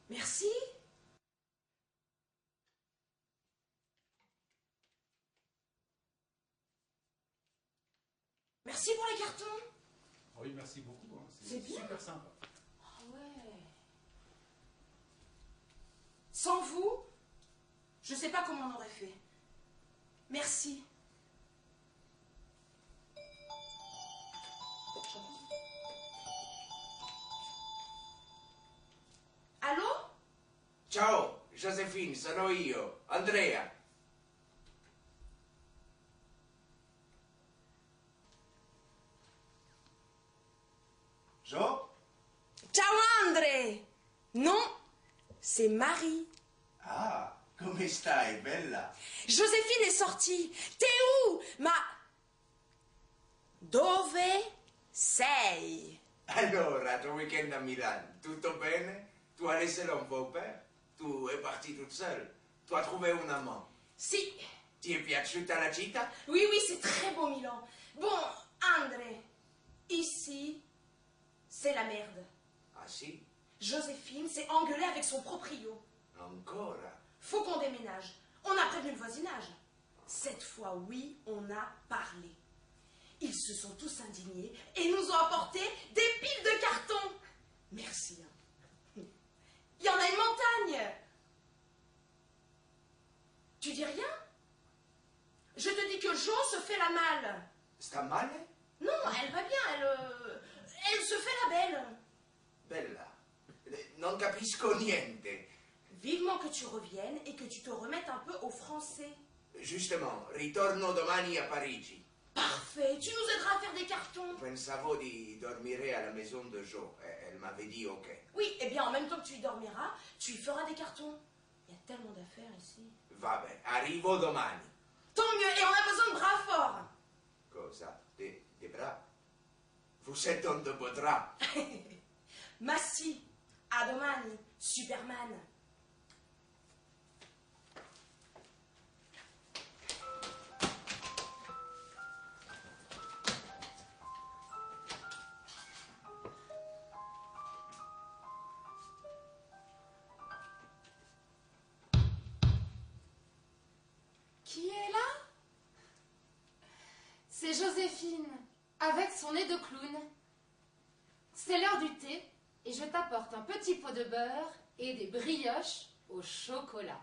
Merci. Merci pour les cartons. Oui, merci beaucoup. Hein. C'est bien. Super sympa. Ah ouais. Sans vous, je ne sais pas comment on aurait fait. Merci. Allô? Ciao, Josephine, sono io, Andrea. Jo? Ciao André. Non, c'est Marie. Ah, come stai, bella? Joséphine est sortie. T'es où? Dove sei? Allora, tuo weekend a Milan, tutto bene? Tu as laissé un beau-père? Tu es partie toute seule? Tu as trouvé un amant? Si. Ti è piaciuta la città? Oui, oui, c'est très beau Milan. Bon, André, ici, c'est la merde. Ah si? Joséphine s'est engueulée avec son proprio. Ancora? Faut qu'on déménage. On a prévenu le voisinage. Cette fois, oui, on a parlé. Ils se sont tous indignés et nous ont apporté des piles de carton. Merci. Hein. Il y en a une montagne. Tu dis rien? Je te dis que Jo se fait la malle. Sta male? Non, elle va bien, elle se fait la belle. Bella. Non capisco niente. Vivement que tu reviennes et que tu te remettes un peu au français. Justement, ritorno domani a Parigi. Parfait, tu nous aideras à faire des cartons. Pensavo di dormire alla maison de Jo. Elle m'avait dit ok. Oui, eh bien en même temps que tu y dormiras, tu y feras des cartons. Il y a tellement d'affaires ici. Va bene, arrivo domani. Tant mieux, et on a besoin de bras forts. Cosa? Des bras? Vous êtes un de beaux draps. Massi, a domani, Superman. Qui est là? C'est Joséphine, avec son nez de clown. C'est l'heure du thé, et je t'apporte un petit pot de beurre et des brioches au chocolat.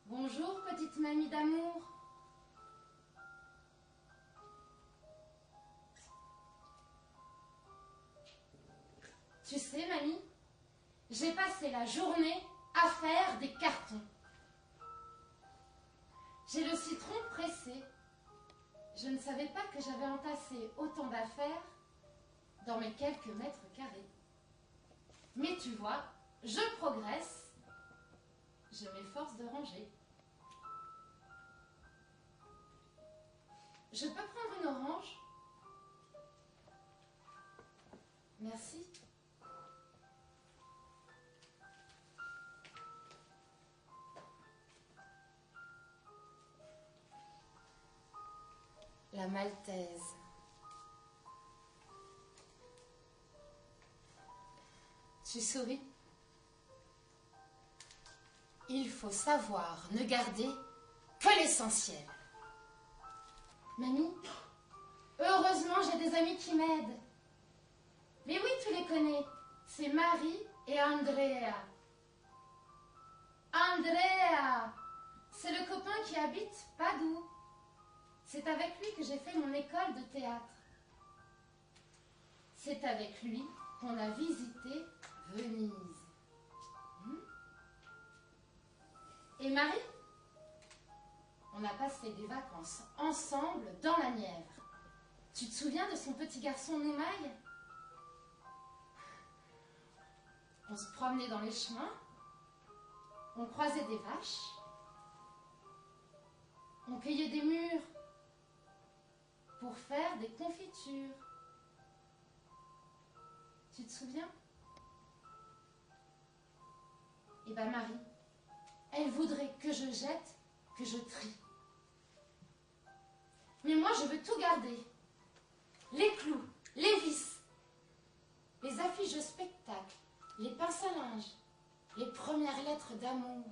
Bonjour, petite mamie d'amour. Tu sais, mamie, j'ai passé la journée à faire des cartons. J'ai le citron pressé. Je ne savais pas que j'avais entassé autant d'affaires dans mes quelques mètres carrés. Mais tu vois, je progresse. Je m'efforce de ranger. Je peux prendre une orange? Merci. La maltaise. Tu souris? Il faut savoir ne garder que l'essentiel. Mamie, heureusement j'ai des amis qui m'aident. Mais oui, tu les connais. C'est Marie et Andrea. Andrea, c'est le copain qui habite Padoue. C'est avec lui que j'ai fait mon école de théâtre. C'est avec lui qu'on a visité Venise. Et Marie? On a passé des vacances ensemble dans la Nièvre. Tu te souviens de son petit garçon Noumaï? On se promenait dans les chemins, on croisait des vaches, on cueillait des mûres pour faire des confitures. Tu te souviens? Eh bien Marie, elle voudrait que je jette que je trie. Mais moi, je veux tout garder. Les clous, les vis, les affiches de spectacle, les pinces à linge, les premières lettres d'amour.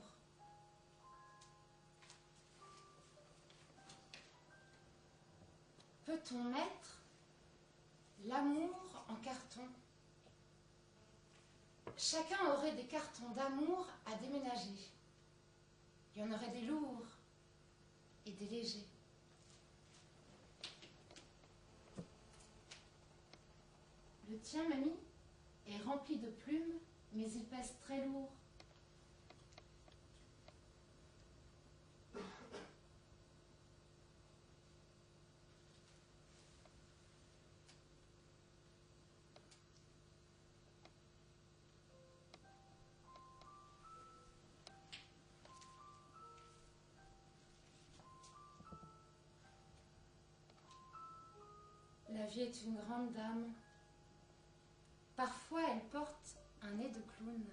Peut-on mettre l'amour en carton? Chacun aurait des cartons d'amour à déménager. Il y en aurait des lourds et des légers. Le tien, mamie, est rempli de plumes, mais il pèse très lourd. La vie est une grande dame. Parfois, elle porte un nez de clown.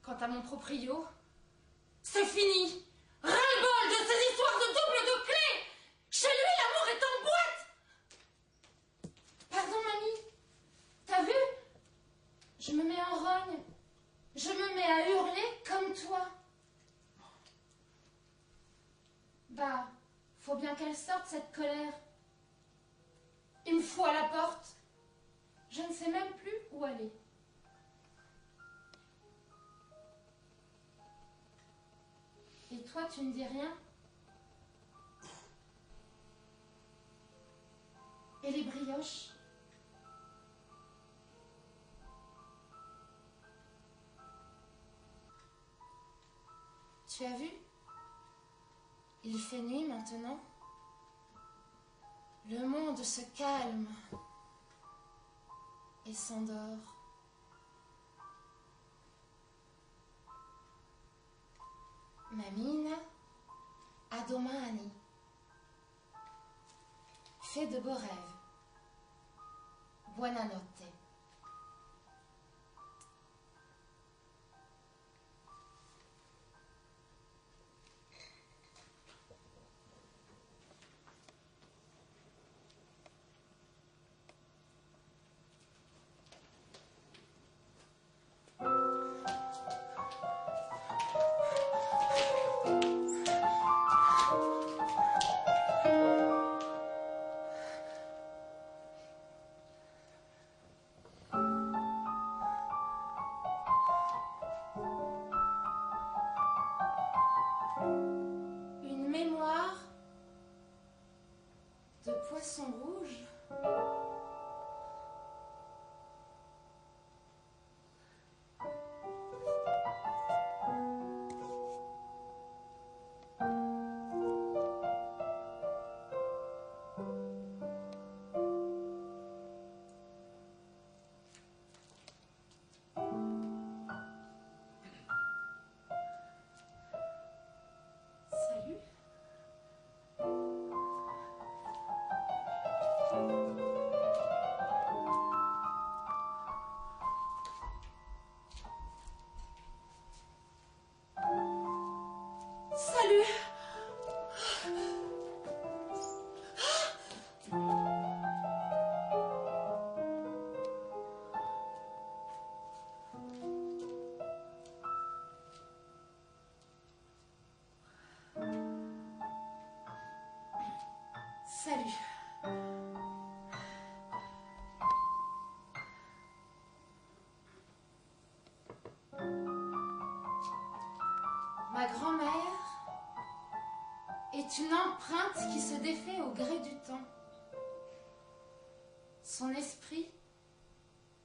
Quant à mon proprio, c'est fini. Ras-le-bol de ces histoires de double de clés. Chez lui, l'amour est en boîte. Pardon, mamie. T'as vu? Je me mets en rogne. Je me mets à hurler comme toi. Bah, faut bien qu'elle sorte, cette colère. Il me fout à la porte. Je ne sais même plus où aller. Et toi, tu ne dis rien? Et les brioches? Tu as vu? Il fait nuit maintenant. Le monde se calme et s'endort. Mamina, a domani. Fais de beaux rêves. Buonanotte. Une mémoire de poisson rouge. Salut. Salut. Salut. Ma grand-mère est une empreinte qui se défait au gré du temps. Son esprit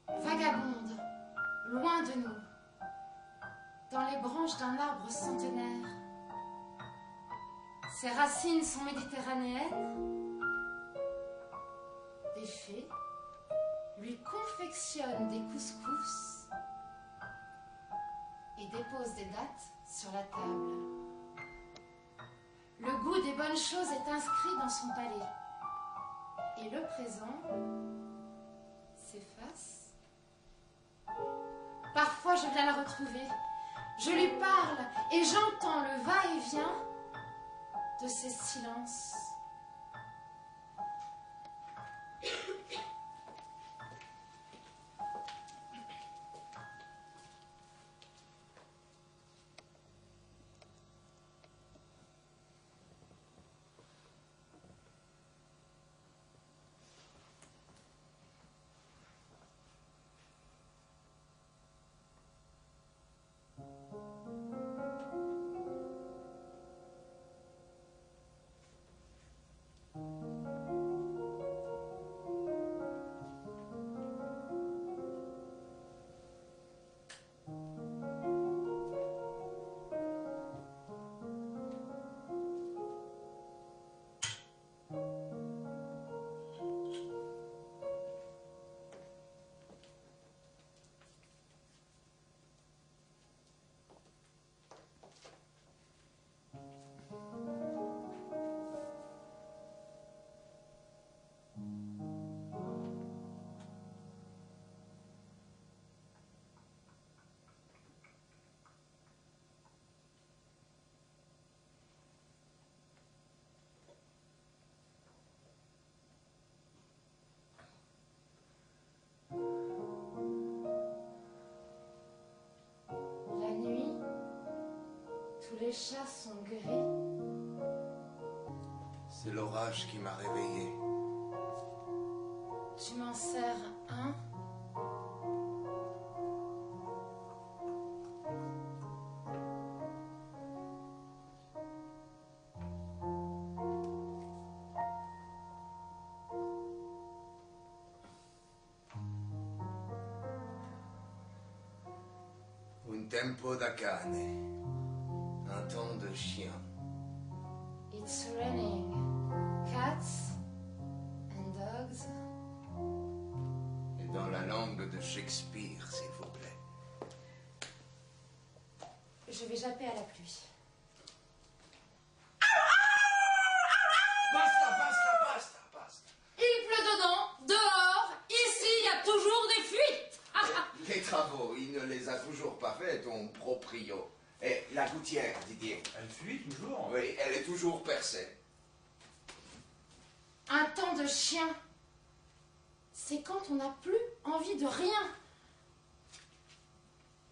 vagabonde, loin de nous, dans les branches d'un arbre centenaire. Ses racines sont méditerranéennes. Des fées lui confectionnent des couscous et déposent des dattes sur la table. Le goût des bonnes choses est inscrit dans son palais. Et le présent s'efface. Parfois, je viens la retrouver, Je lui parle et j'entends le va-et-vient de ces silences. La nuit, tous les chats sont gris. C'est l'orage qui m'a réveillé. Tu m'en sers un? Un tempo da cane. Un temps de chien. It's raining cats and dogs. Et dans la langue de Shakespeare, s'il vous plaît. Je vais japper à la pluie. Basta. Il pleut dedans, dehors, ici, il y a toujours des fuites. Les travaux, il ne les a toujours pas faits, ton proprio. Et la gouttière, Didier. Elle fuit toujours. Oui, elle est toujours percée. Un temps de chien, c'est quand on n'a plus envie de rien.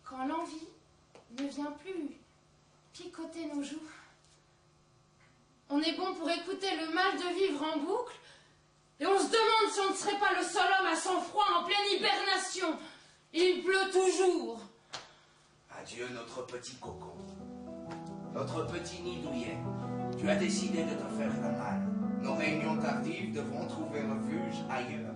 Quand l'envie ne vient plus picoter nos joues. On est bon pour écouter le mal de vivre en boucle, et on se demande si on ne serait pas le seul homme à sang-froid en pleine hibernation. Il pleut toujours. Adieu notre petit cocon. Notre petit nid douillet. Tu as décidé de te faire la malle. Nos réunions tardives devront trouver refuge ailleurs.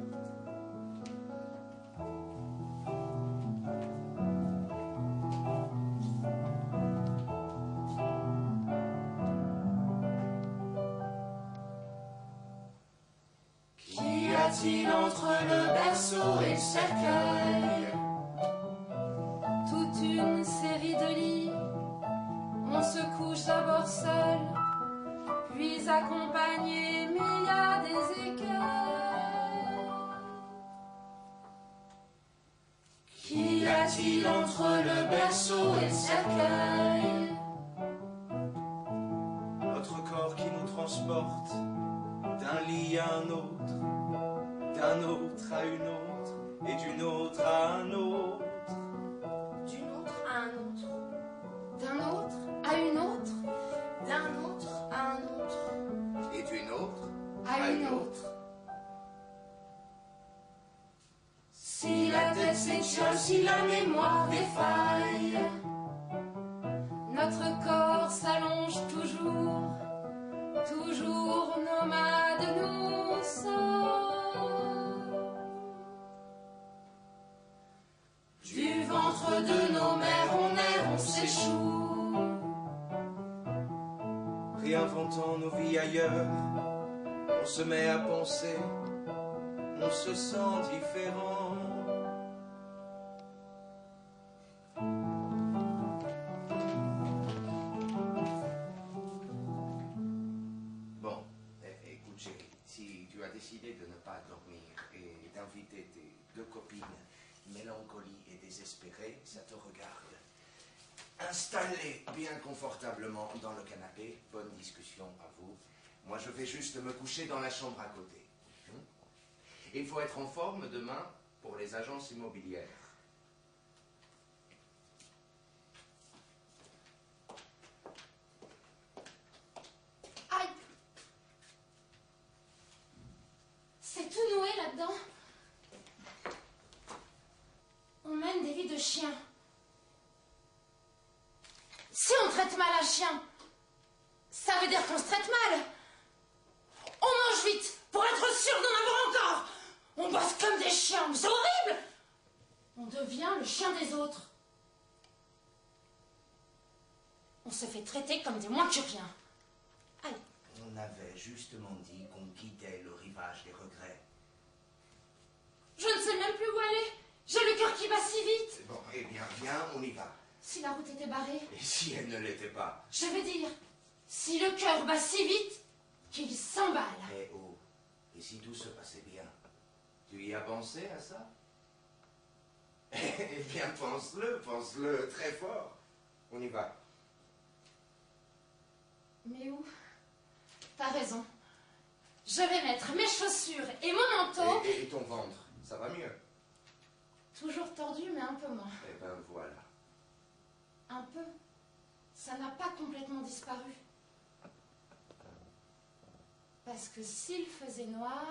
Qu'y a-t-il entre le berceau et le cercueil? Toute une série de lits. On se couche d'abord seul, puis accompagné, mais il y a des écueils. Qu'y a-t-il entre le berceau et le cercueil? Notre corps qui nous transporte d'un lit à un autre, d'un autre à une autre, et d'une autre à un autre. D'une autre à un autre. D'un autre à une autre, D'un autre à un autre. Et d'une autre à une autre. Si la tête s'étiole, si la mémoire défaille, Notre corps s'allonge toujours, toujours nomade nous sommes. du ventre de nos mères on erre, on s'échoue. Réinventant nos vies ailleurs, on se met à penser, on se sent différent. Bon, écoute chérie, si tu as décidé de ne pas dormir et d'inviter tes deux copines, mélancolie et désespérée, ça te regarde. Installez bien confortablement dans le canapé. Bonne discussion à vous. Moi, je vais juste me coucher dans la chambre à côté. Il faut être en forme demain pour les agences immobilières. Aïe! C'est tout noué là-dedans. On mène des vies de chiens. Si on traite mal un chien, ça veut dire qu'on se traite mal. On mange vite pour être sûr d'en avoir encore. On bosse comme des chiens, mais c'est horrible. On devient le chien des autres. On se fait traiter comme des moins que rien. Aïe. On avait justement dit qu'on quittait le rivage des regrets. Je ne sais même plus où aller. J'ai le cœur qui bat si vite. Bon, eh bien, viens, on y va. Si la route était barrée, Et si elle ne l'était pas? je veux dire, si le cœur bat si vite qu'il s'emballe. Eh oh, et si tout se passait bien? Tu y as pensé à ça? Eh bien, pense-le très fort. On y va. Mais où? T'as raison. Je vais mettre mes chaussures et mon manteau. Et ton ventre, ça va mieux? Toujours tordu, mais un peu moins. Eh ben voilà. Un peu. Ça n'a pas complètement disparu. Parce que s'il faisait noir...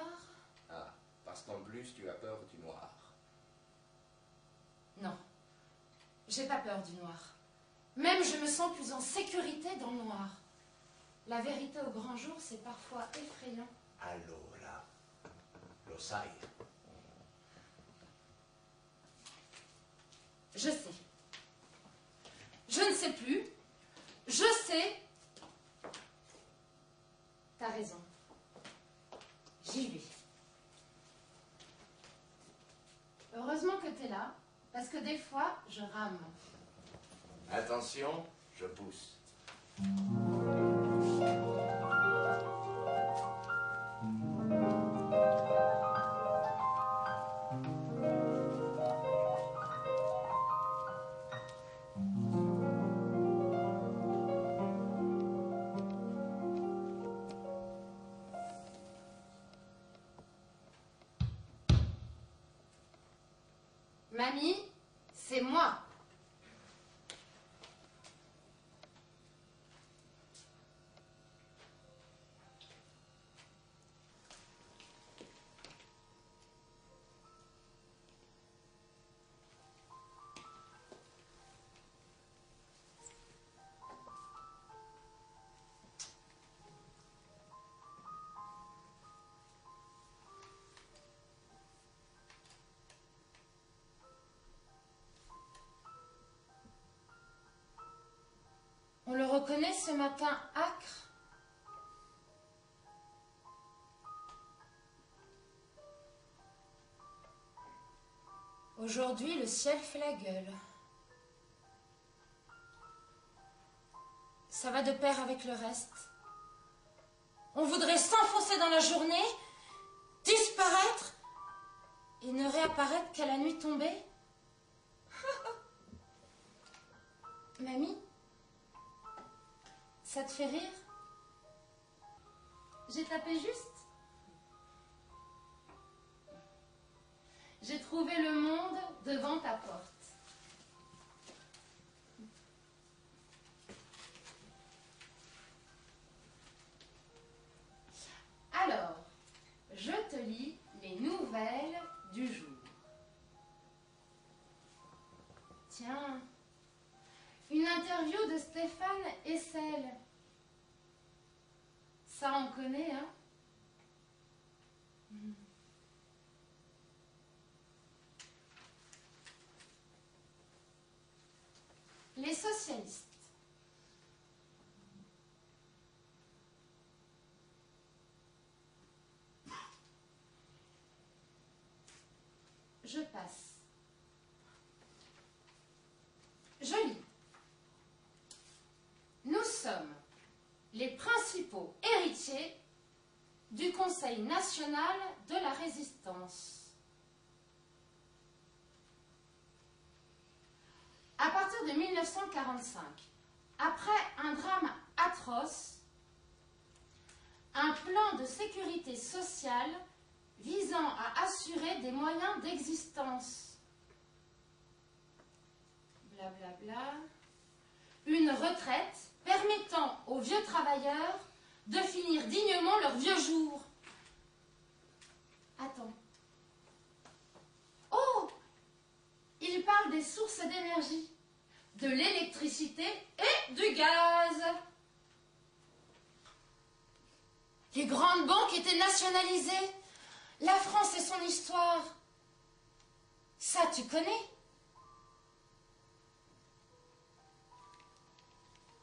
Ah, parce qu'en plus tu as peur du noir. Non. J'ai pas peur du noir. Même je me sens plus en sécurité dans le noir. La vérité au grand jour, c'est parfois effrayant. Allora, lo sai. Je sais. Je ne sais plus. Je sais. T'as raison. J'y vais. Heureusement que t'es là, parce que des fois, je rame. Attention, je pousse. Mamie, c'est moi. On le reconnaît ce matin âcre. Aujourd'hui, le ciel fait la gueule. Ça va de pair avec le reste. On voudrait s'enfoncer dans la journée, disparaître et ne réapparaître qu'à la nuit tombée. Mamie, ça te fait rire? J'ai tapé juste. J'ai trouvé le monde devant ta porte. Alors, je te lis les nouvelles du jour. Tiens, une interview de Stéphane Hessel. Ça, on connaît, hein? Les socialistes. Je passe. Je lis. Nous sommes les principaux héritiers du Conseil national de la résistance. À partir de 1917, 1945, après un drame atroce, un plan de sécurité sociale visant à assurer des moyens d'existence. Blablabla. Une retraite permettant aux vieux travailleurs de finir dignement leurs vieux jours. Attends. Oh! Il parle des sources d'énergie, de l'électricité et du gaz. Les grandes banques étaient nationalisées. La France et son histoire. Ça, tu connais?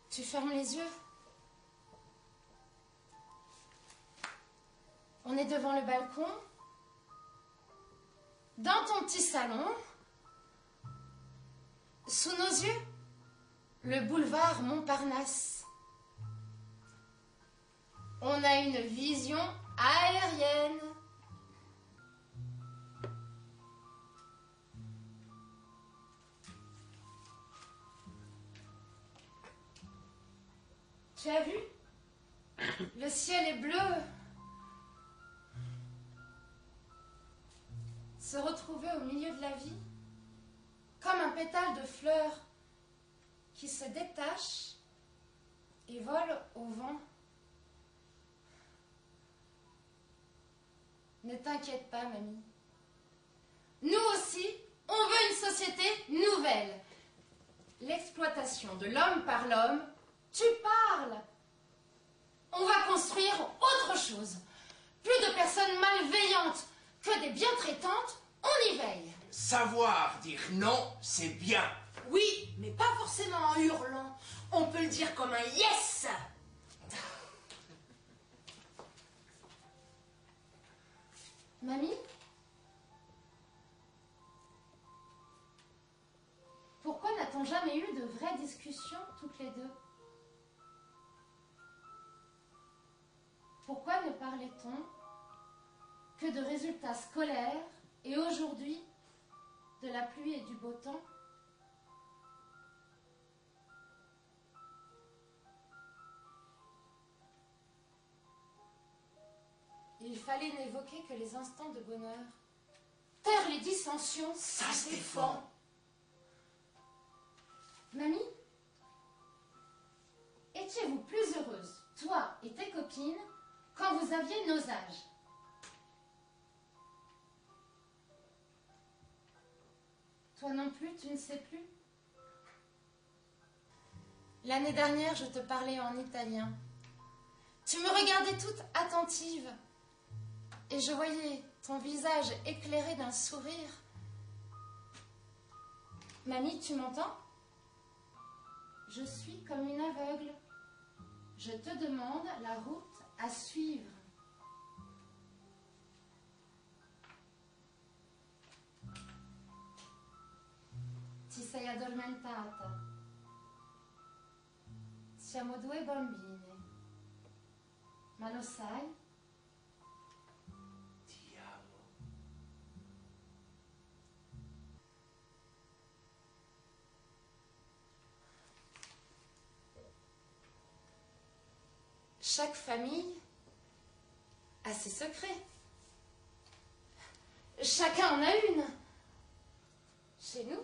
Tu fermes les yeux. On est devant le balcon. Dans ton petit salon. Sous nos yeux, le boulevard Montparnasse. On a une vision aérienne. Tu as vu? Le ciel est bleu. Se retrouver au milieu de la vie, comme un pétale de fleurs qui se détache et vole au vent. Ne t'inquiète pas, mamie. Nous aussi, on veut une société nouvelle. L'exploitation de l'homme par l'homme, tu parles. On va construire autre chose. Plus de personnes malveillantes que des bien-traitantes, on y veille. Savoir dire non, c'est bien. Oui, mais pas forcément en hurlant. On peut le dire comme un yes. Mamie? Pourquoi n'a-t-on jamais eu de vraies discussions toutes les deux? Pourquoi ne parlait-on que de résultats scolaires et aujourd'hui de la pluie et du beau temps? Il fallait n'évoquer que les instants de bonheur. Taire les dissensions, Ça se défend. Mamie, étiez-vous plus heureuse, toi et tes copines, quand vous aviez nos âges? Toi non plus, tu ne sais plus? L'année dernière, je te parlais en italien. Tu me regardais toute attentive. Et je voyais ton visage éclairé d'un sourire. Mamie, tu m'entends? Je suis comme une aveugle. Je te demande la route à suivre. Ti sei addormentata. Siamo due bambine. Ma lo sai? Ti amo. Chaque famille a ses secrets. Chacun en a une. Chez nous,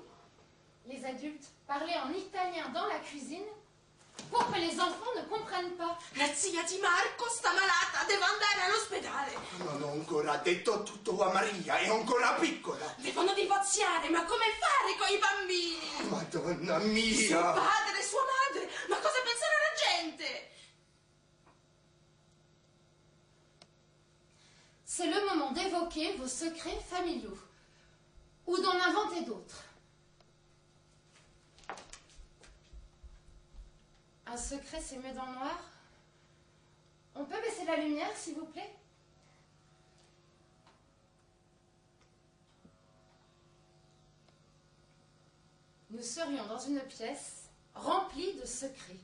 les adultes parlaient en italien dans la cuisine pour que les enfants ne comprennent pas. La zia di Marco sta malata, deve andare all'ospedale. Non ho ancora detto tutto a Maria, è ancora piccola. Devono divorziare, ma come fare con i bambini? Madonna Suo mia! padre, sua madre, ma cosa penserà la gente? C'est le moment d'évoquer vos secrets familiaux ou d'en inventer d'autres. Un secret, c'est mieux dans le noir. On peut baisser la lumière, s'il vous plaît? Nous serions dans une pièce remplie de secrets.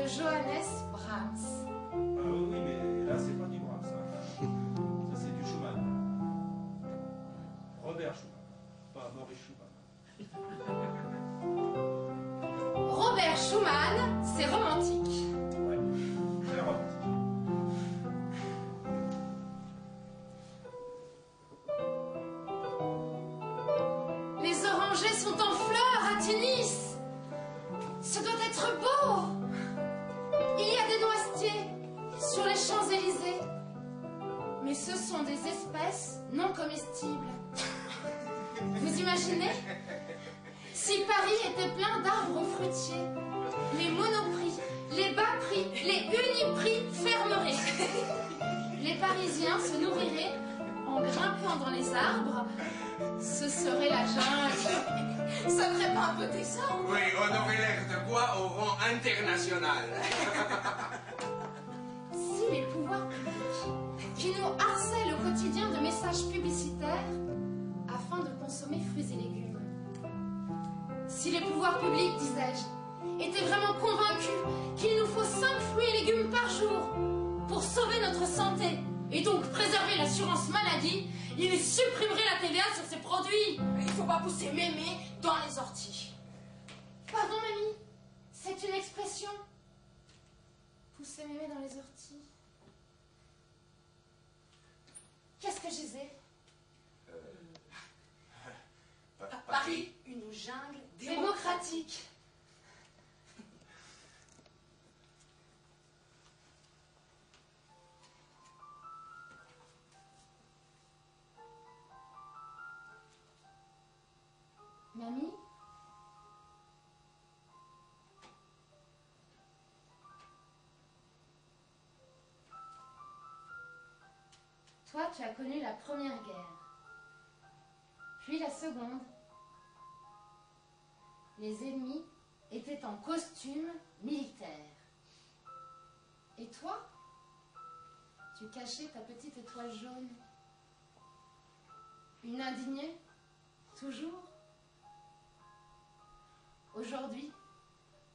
Johannes Brahms. Oui, mais là, c'est pas du Brahms, ça. Ça, c'est du Schumann. Robert Schumann, pas Maurice Schumann. Robert Schumann, c'est romantique. Ouais, très romantique. Les orangers sont en fleurs à Tunis. Ce doit être beau. Il y a des noisetiers sur les Champs-Élysées. Mais ce sont des espèces non comestibles. Vous imaginez? Si Paris était plein d'arbres fruitiers, les monoprix, les bas prix, les uniprix fermeraient. Les Parisiens se nourriraient en grimpant dans les arbres. Ce serait la jungle. Ça ferait pas un peu désordre? Oui, on aurait l'air de quoi au rang international. Si les pouvoirs publics, qui nous harcèlent au quotidien de messages publicitaires afin de consommer fruits et légumes, si les pouvoirs publics, disais-je, étaient vraiment convaincus qu'il nous faut 5 fruits et légumes par jour pour sauver notre santé et donc préserver l'assurance maladie, ils supprimeraient la TVA sur ces produits. Il faut pas pousser mémé dans les orties. Pardon, mamie, c'est une expression. Pousser mémé dans les orties. Qu'est-ce que je disais? Paris, une jungle Démocratique. Mamie? Toi, tu as connu la Première Guerre, puis la Seconde. Les ennemis étaient en costume militaire. Et toi, tu cachais ta petite étoile jaune. Une indignée, toujours. Aujourd'hui,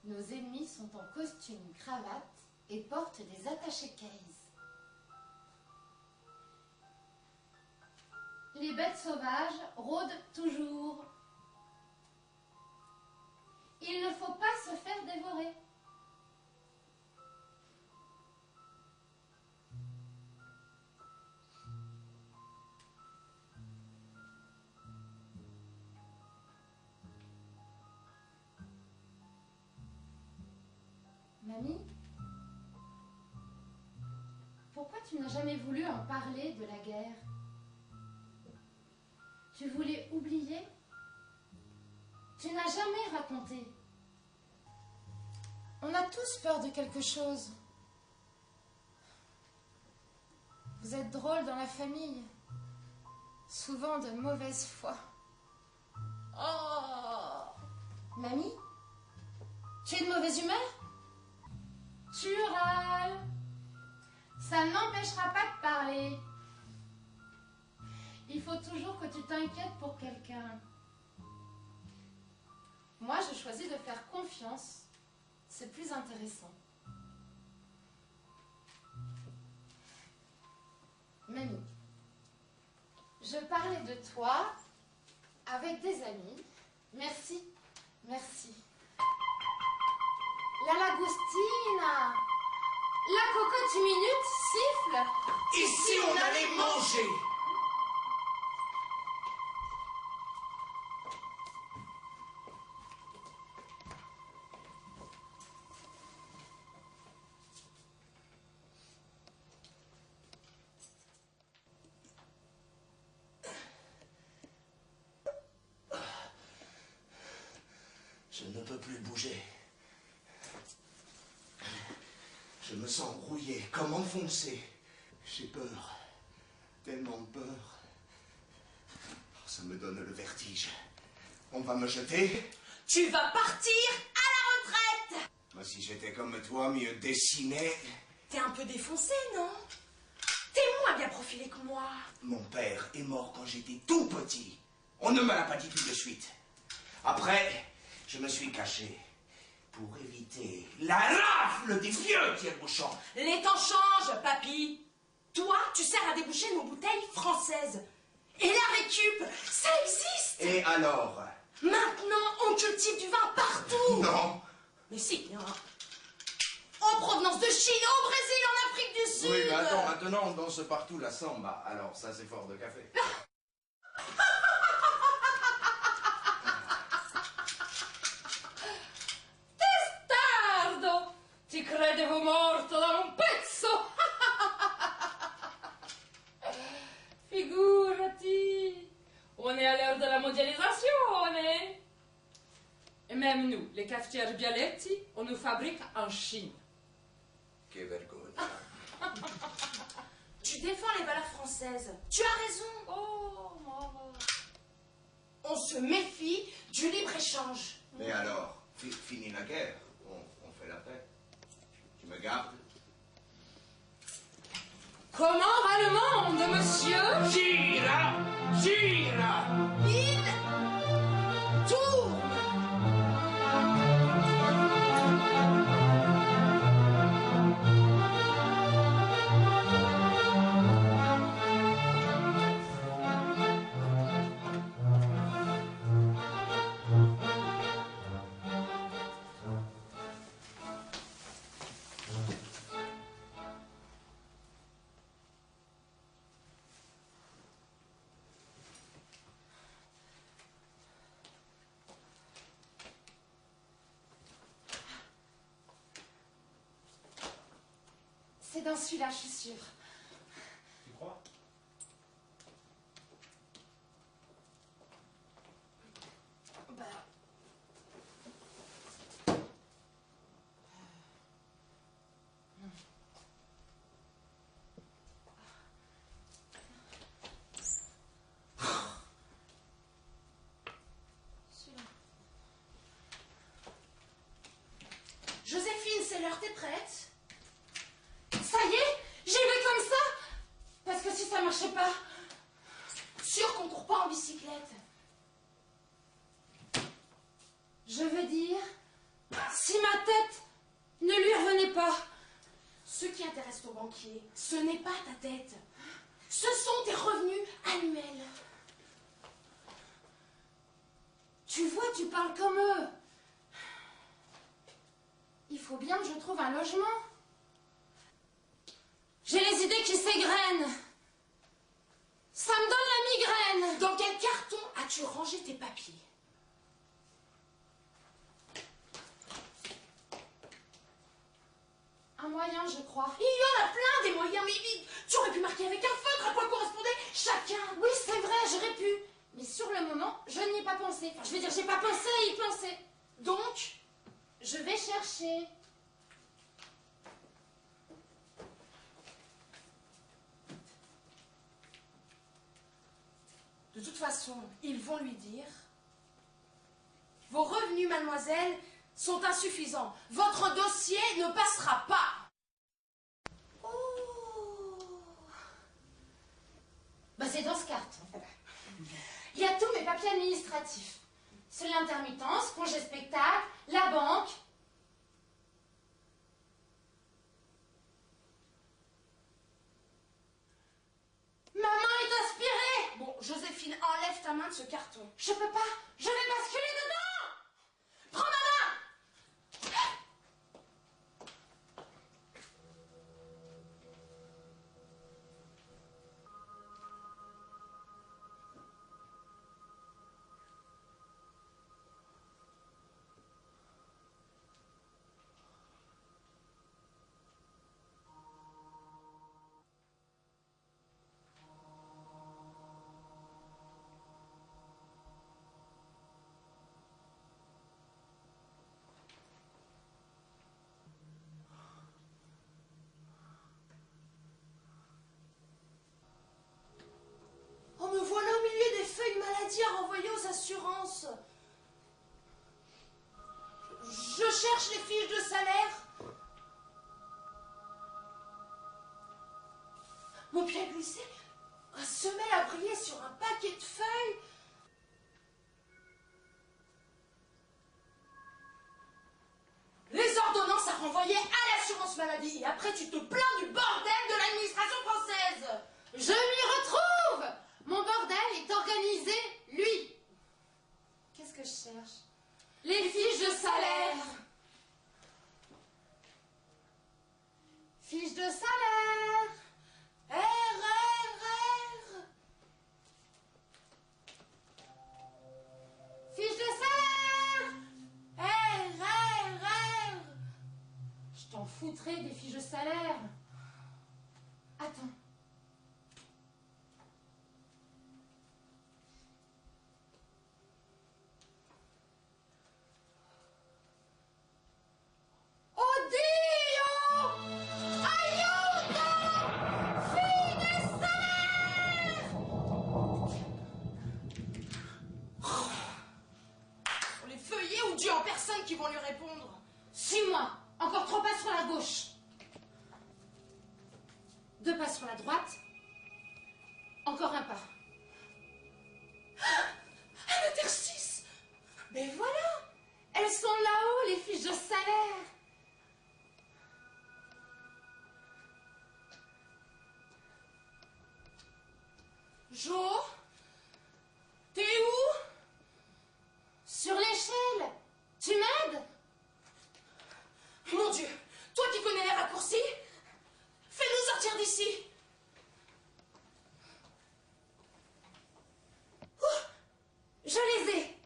nos ennemis sont en costume cravate et portent des attachés-cases. Les bêtes sauvages rôdent toujours. Il ne faut pas se faire dévorer. Mamie, pourquoi tu n'as jamais voulu en parler de la guerre? Tu voulais oublier? Tu n'as jamais raconté. On a tous peur de quelque chose. Vous êtes drôle dans la famille. Souvent de mauvaise foi. Oh! Mamie? Tu es de mauvaise humeur? Tu râles. Ça n'empêchera pas de parler. Il faut toujours que tu t'inquiètes pour quelqu'un. Moi, je choisis de faire confiance. C'est plus intéressant. Mamie, je parlais de toi avec des amis. Merci, merci. La lagoustine, la cocotte minute siffle. Ici, on allait manger. Je ne peux plus bouger. Je me sens rouillé, comme enfoncé. J'ai peur. Tellement peur. Ça me donne le vertige. On va me jeter. Tu vas partir à la retraite. Moi, si j'étais comme toi, mieux dessiné. T'es un peu défoncé, non? T'es moins bien profilé que moi. Mon père est mort quand j'étais tout petit. On ne me l'a pas dit tout de suite. Après, je me suis caché. pour éviter la rafle des vieux tire-bouchons. Les temps changent, papy. Toi, tu sers à déboucher nos bouteilles françaises. Et la récup, ça existe. Et alors? Maintenant, on cultive du vin partout. Non. Mais si, hein. En provenance de Chine, au Brésil, en Afrique du Sud. Oui, mais attends, maintenant on danse partout la samba. Alors ça, c'est fort de café. Testardo! Ti credevo morto da un pezzo! Figurati! On est à l'heure de la mondialisation, hein? Et même nous, les cafetières Bialetti, on nous fabrique en Chine. Que vergogne. Tu défends les valeurs françaises. Tu as raison. Oh, maman. On se méfie du libre-échange. Mais alors, fini la guerre. On fait la paix. Tu me gardes? Comment va le monde, monsieur? Gira! Gira! Il tourne. C'est dans celui-là, je suis sûre. Tu crois? Bah. Celui-là. Joséphine, c'est l'heure, t'es prête? Ça y est, j'y vais comme ça. Parce que si ça marchait pas... Sûr qu'on court pas en bicyclette. Je veux dire, si ma tête ne lui revenait pas. Ce qui intéresse ton banquier, ce n'est pas ta tête. Ce sont tes revenus annuels. Tu vois, tu parles comme eux. Il faut bien que je trouve un logement. J'ai les idées qui s'égrènent. Ça me donne la migraine. Dans quel carton as-tu rangé tes papiers? Un moyen, je crois. Il y en a plein des moyens, mais tu aurais pu marquer avec un feutre à quoi correspondait chacun. Oui, c'est vrai, j'aurais pu. Mais sur le moment, je n'y ai pas pensé. Enfin, je veux dire, j'ai pas pensé à y penser. Donc, Je vais chercher. de toute façon, ils vont lui dire: vos revenus, mademoiselle, sont insuffisants. Votre dossier ne passera pas. Oh. Bah, c'est dans ce carton. Il y a tous mes papiers administratifs. C'est l'intermittence, congé spectacle, la banque. Ma main est aspirée. Bon, Joséphine, enlève ta main de ce carton. Je peux pas. Je vais basculer dedans. Prends ma main. Oh, me voilà au milieu des feuilles maladie à renvoyer aux assurances. Je cherche les fiches de salaire. Mon pied a glissé. Un semelle a brillé sur un paquet de feuilles. l'assurance maladie et après tu te plains du bordel de l'administration française. Je m'y retrouve. Mon bordel est organisé, lui. Qu'est-ce que je cherche? Les fiches de salaire. Fiches de salaire. R. Fiches de salaire. R. Je t'en foutrais des fiches de salaire. Attends. Qui vont lui répondre. 6 mois. Encore 3 pas sur la gauche. 2 pas sur la droite. Encore un pas. Un interstice. Mais voilà. Elles sont là-haut, les fiches de salaire. Jo, t'es où? Sur l'échelle. Tu m'aides? Mon Dieu, toi qui connais les raccourcis, fais-nous sortir d'ici. Je les ai.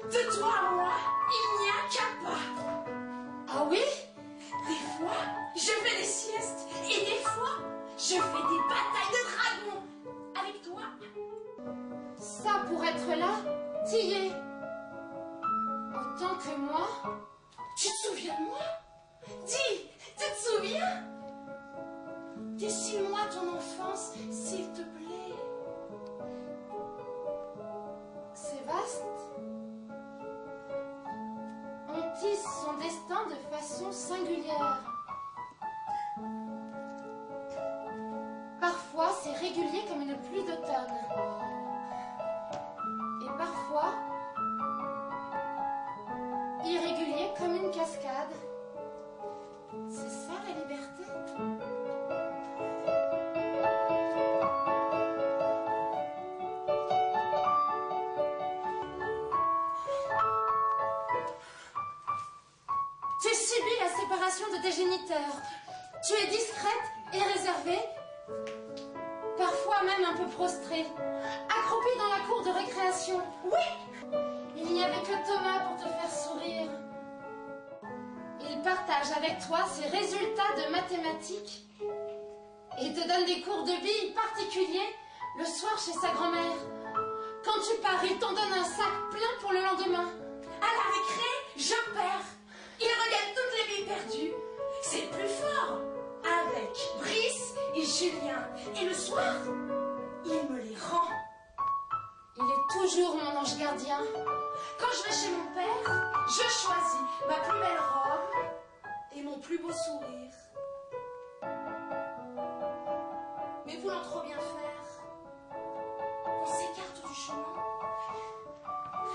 De toi à moi, il n'y a qu'un pas. Ah oui? Des fois, je fais des siestes. Et des fois, je fais des batailles de dragons. Avec toi. Ça, pour être là, t'y es. Autant que moi. Tu te souviens de moi? Dis, tu te souviens? Dessine-moi ton enfance, s'il te plaît. C'est vaste. On tisse son destin de façon singulière. Parfois, c'est régulier comme une pluie d'automne. Et parfois, irrégulier comme une cascade. C'est ça la liberté. Tu subis la séparation de tes géniteurs. Tu es discrète et réservée un peu prostré, accroupi dans la cour de récréation. Oui! Il n'y avait que Thomas pour te faire sourire. Il partage avec toi ses résultats de mathématiques et te donne des cours de billes particuliers le soir chez sa grand-mère. Quand tu pars, il t'en donne un sac plein pour le lendemain. À la récré, je perds. Il regagne toutes les billes perdues. C'est le plus fort. Avec Brice et Julien. Et le soir, il me les rend. Il est toujours mon ange gardien. Quand je vais chez mon père, je choisis ma plus belle robe et mon plus beau sourire. Mais voulant trop bien faire, on s'écarte du chemin.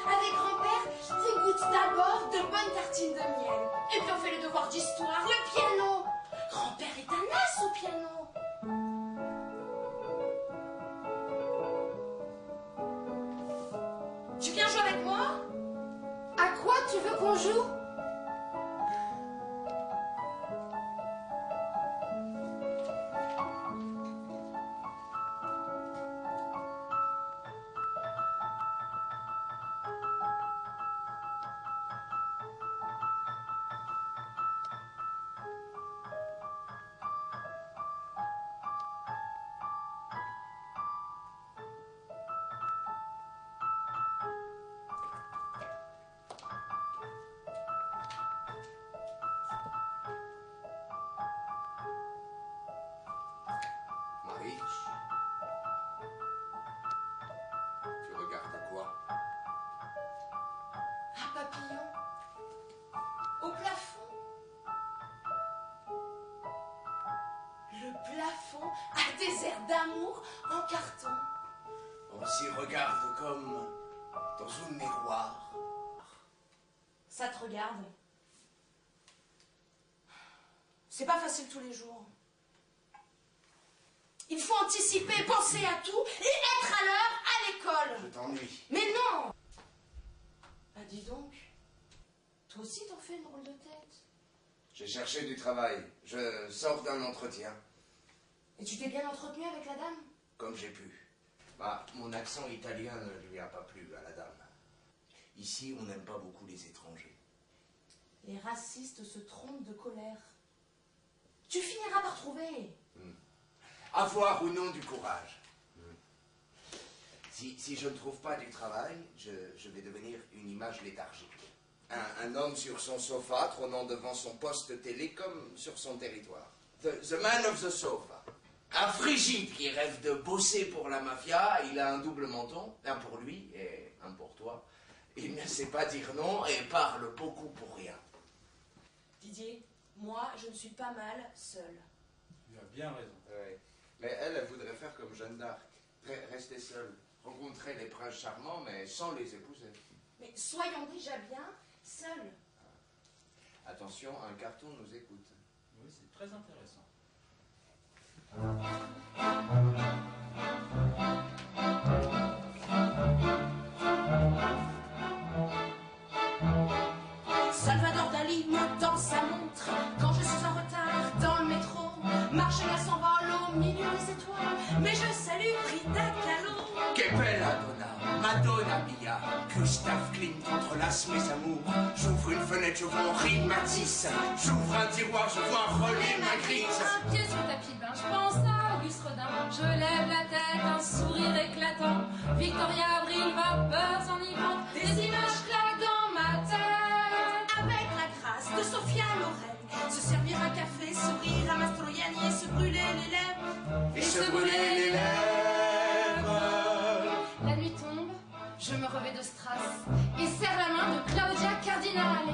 Avec grand-père, on goûte d'abord de bonnes tartines de miel. Et puis on fait le devoir d'histoire, le piano. Grand-père est un as au piano. Tu viens jouer avec moi? À quoi tu veux qu'on joue? Marie, tu regardes à quoi? Un papillon. Au plafond. Le plafond a des airs d'amour en carton. On s'y regarde comme dans un miroir. Ça te regarde. C'est pas facile tous les jours. Il faut anticiper, penser à tout et être à l'heure à l'école. Je t'ennuie. Mais non! Ah, dis donc. Toi aussi t'en fais une drôle de tête. J'ai cherché du travail. Je sors d'un entretien. Et tu t'es bien entretenu avec la dame? Comme j'ai pu. Bah, mon accent italien ne lui a pas plu à la dame. Ici, on n'aime pas beaucoup les étrangers. Les racistes se trompent de colère. Tu finiras par trouver. Avoir ou non du courage. Si je ne trouve pas du travail, je vais devenir une image léthargique. Un homme sur son sofa, trônant devant son poste télé comme sur son territoire. The man of the sofa. Un frigide qui rêve de bosser pour la mafia, il a un double menton, un pour lui et un pour toi. Il ne sait pas dire non et parle beaucoup pour rien. Didier, moi, je ne suis pas mal seule. Tu as bien raison. Ouais. Mais elle voudrait faire comme Jeanne d'Arc, rester seule, rencontrer les princes charmants, mais sans les épouser. Mais soyons déjà bien seuls. Attention, un carton nous écoute. Oui, c'est très intéressant. Salvador Dali me tend sa montre quand je suis en retard dans le métro. Marcella s'envole au milieu des étoiles, mais je salue Frida Kahlo. Que bella donna, Madonna mia, Gustave Klimt entrelace mes amours. J'ouvre une fenêtre, je vois Henri Matisse. J'ouvre un tiroir, je vois René Magritte. Un pied sur le tapis de bain, je pense à Auguste Rodin. Je lève la tête, un sourire éclatant. Victoria Abril, vapeurs enivrantes. Des images claquent dans ma tête. Avec la grâce de Sophia Loren, se servir un café, sourire à Mastroianni et se brûler les lèvres. Et se brûler les lèvres. La nuit tombe, je me revêt de strass et serre la main de Claudia Cardinale.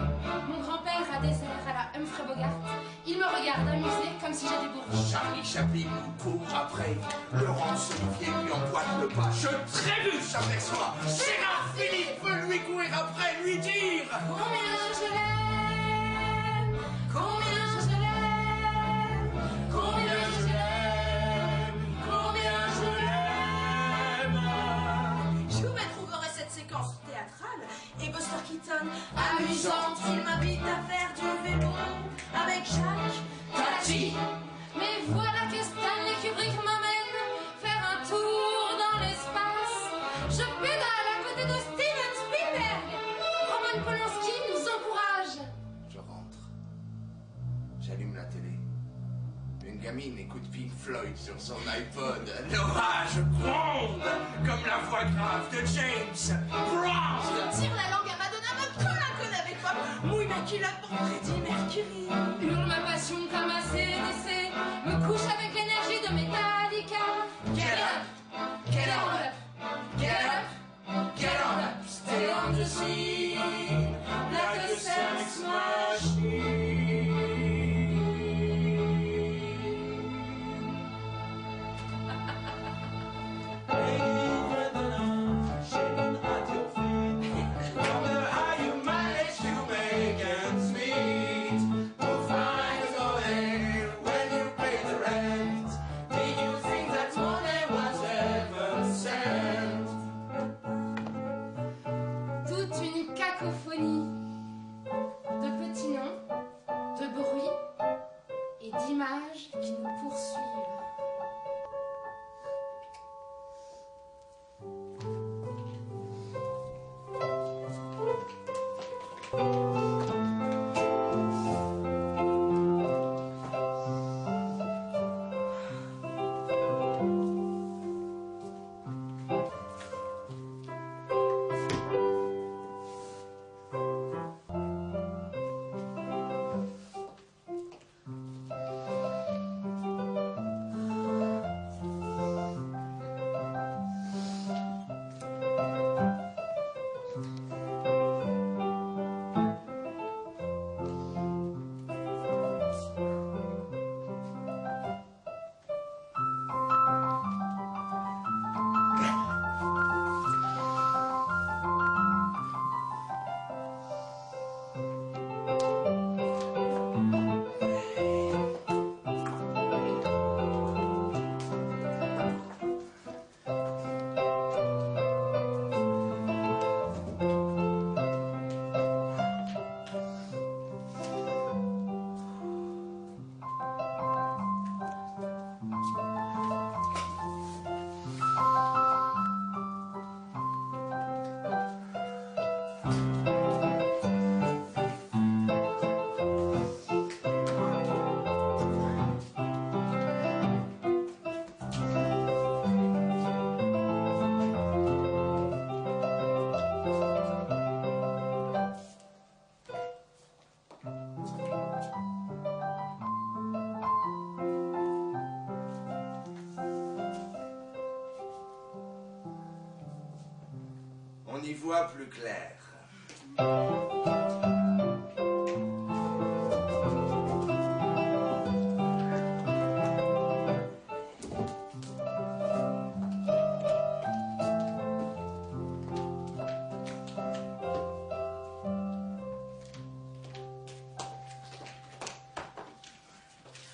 Mon grand-père a des airs à la Humphrey Bogart. Il me regarde amusé comme si j'étais bourge. Charlie Chaplin nous court après. Laurence Olivier lui emboîte le pas. Je trébuche, j'aperçois. Gérard Philippe veut lui courir après, lui dire Combien je l'aime, combien je l'aime, combien je l'aime, combien je l'aime. Je vous retrouverai cette séquence théâtrale et Buster Keaton amusante. Il m'invite à faire du vélo avec Jacques Tati. Mais voilà que Stanley Kubrick m'amène faire un tour gamine écoute Pink Floyd sur son iPod. L'orage gronde comme la voix grave de James Brown. Tire la langue à Madonna, me colle un code avec pop, mouille ma culotte pour Freddie Mercury. Hurle ma passion comme un CDC, me couche avec l'énergie de Metallica. Get up, get on up, get up, get on up. Stay on the scene like a sex machine. Toute une cacophonie de petits noms, de bruits et d'images qui nous poursuivent. On y voit plus clair.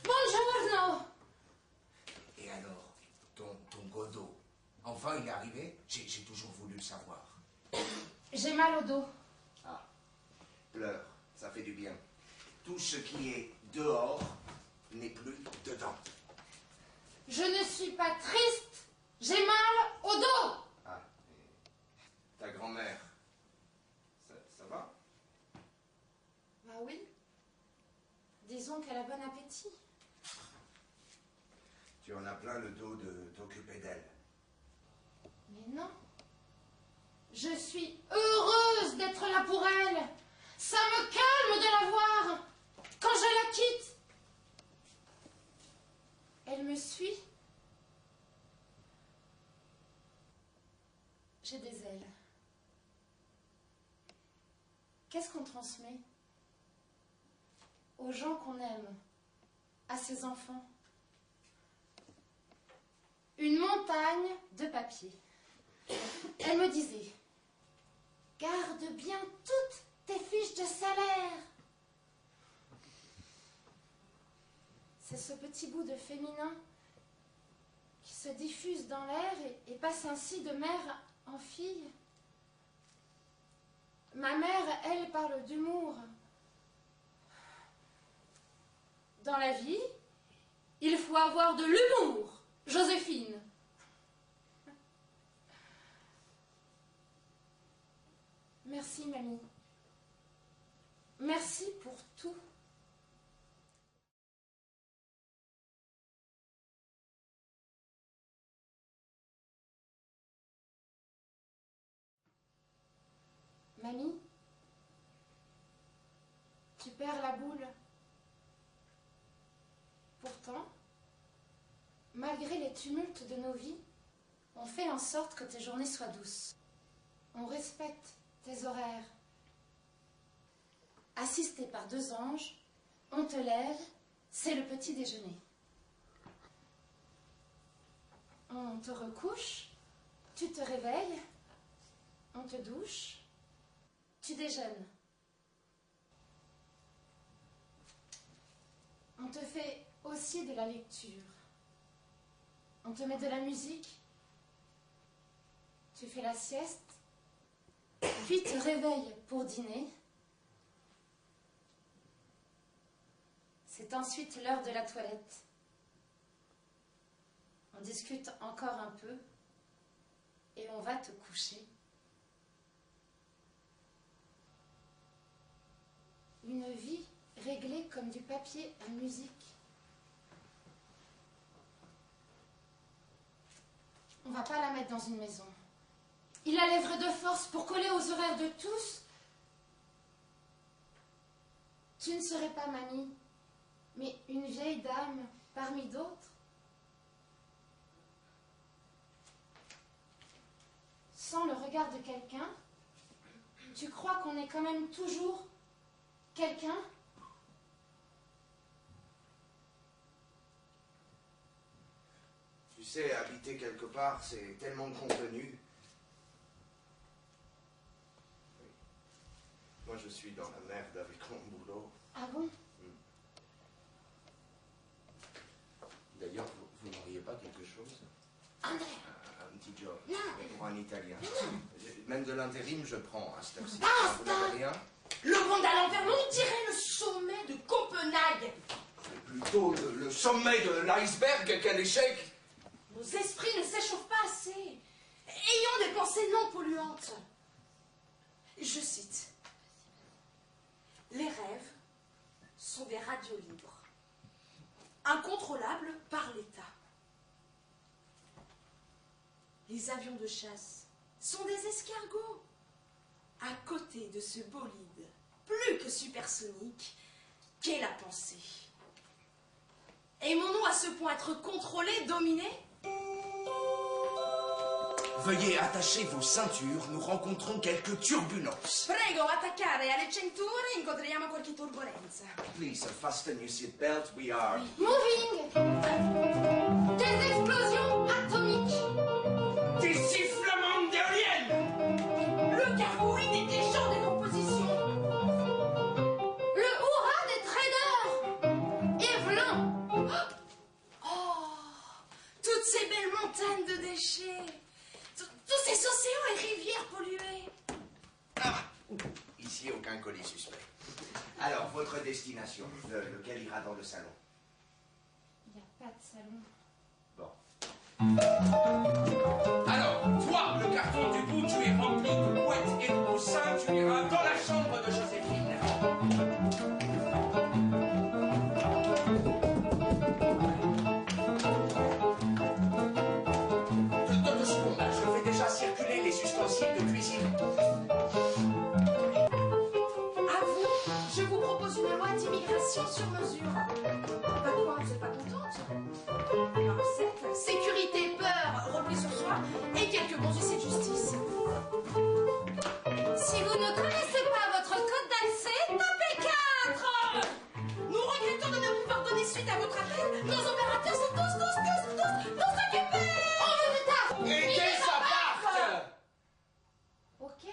Buongiorno! Et alors, ton Godot, enfin il est arrivé? J'ai toujours voulu le savoir. J'ai mal au dos. Ah, pleure, ça fait du bien. Tout ce qui est dehors n'est plus dedans. Je ne suis pas triste. J'ai mal au dos. Ah, et ta grand-mère, ça va? Bah oui. Disons qu'elle a bon appétit. Tu en as plein le dos de t'occuper d'elle. Mais non. Je suis heureuse d'être là pour elle. Ça me calme de la voir. Quand je la quitte, elle me suit. J'ai des ailes. Qu'est-ce qu'on transmet aux gens qu'on aime, à ses enfants? Une montagne de papier. Elle me disait: garde bien toutes tes fiches de salaire. C'est ce petit bout de féminin qui se diffuse dans l'air et passe ainsi de mère en fille. Ma mère, elle, parle d'humour. Dans la vie, il faut avoir de l'humour, Joséphine. Merci, mamie. Merci pour tout. Mamie, tu perds la boule. Pourtant, malgré les tumultes de nos vies, on fait en sorte que tes journées soient douces. On respecte tes horaires. Assisté par 2 anges, on te lève, c'est le petit déjeuner. On te recouche, tu te réveilles, on te douche, tu déjeunes. On te fait aussi de la lecture. On te met de la musique, tu fais la sieste, puis te réveilles pour dîner. C'est ensuite l'heure de la toilette. On discute encore un peu et on va te coucher. Une vie réglée comme du papier à musique. On ne va pas la mettre dans une maison. Il la lèverait de force pour coller aux horaires de tous. Tu ne serais pas mamie, mais une vieille dame parmi d'autres. Sans le regard de quelqu'un, tu crois qu'on est quand même toujours quelqu'un? Tu sais, habiter quelque part, c'est tellement de contenu. Oui. Moi, je suis dans la merde avec mon boulot. Ah bon? D'ailleurs, vous n'auriez pas quelque chose? Andrea! Un petit job. Non. Pour un Italien. Même de l'intérim, je prends à cette heure-ci. Basta! Vous n'avez rien? Le monde à l'envers, on dirait le sommet de Copenhague. C'est plutôt le sommet de l'iceberg qu'un échec. Nos esprits ne s'échauffent pas assez. Ayons des pensées non polluantes. Je cite. Les rêves sont des radios libres, incontrôlables par l'État. Les avions de chasse sont des escargots à côté de ce bolide plus que supersonique qu'est la pensée. Aimons-nous à ce point être contrôlés, dominés? Veuillez attacher vos ceintures, nous rencontrons quelques turbulences. Prego, attaccare alle cinture, incontriamo qualche turbolenza. Please fasten your seatbelt, we are... Moving! Des explosions atomiques! Des sifflements d'éoliennes! Le carbouide et des champs de composition. Le hurrah des traders! Et v'là! Oh, toutes ces belles montagnes de déchets. Tous ces océans et rivières polluées. Ah, ici, aucun colis suspect. Alors, votre destination, lequel ira dans le salon? Il n'y a pas de salon. Bon. Alors, toi, le carton du bout, tu es rempli de couettes et de coussins, tu iras dans la chambre de Joséphine. Deux secondes, je fais déjà circuler les ustensiles de cuisine. À vous, je vous propose une loi d'immigration sur mesure. Pas quoi, vous n'êtes pas contente? La recette, sécurité, peur, repli sur soi et quelques bons essais de justice. Si vous ne connaissez pas votre code d'accès, tapez 4! Nous regrettons de ne pouvoir donner suite à votre appel. Nos opérateurs sont tous occupés. On veut du tard! Et des appartes! Ok,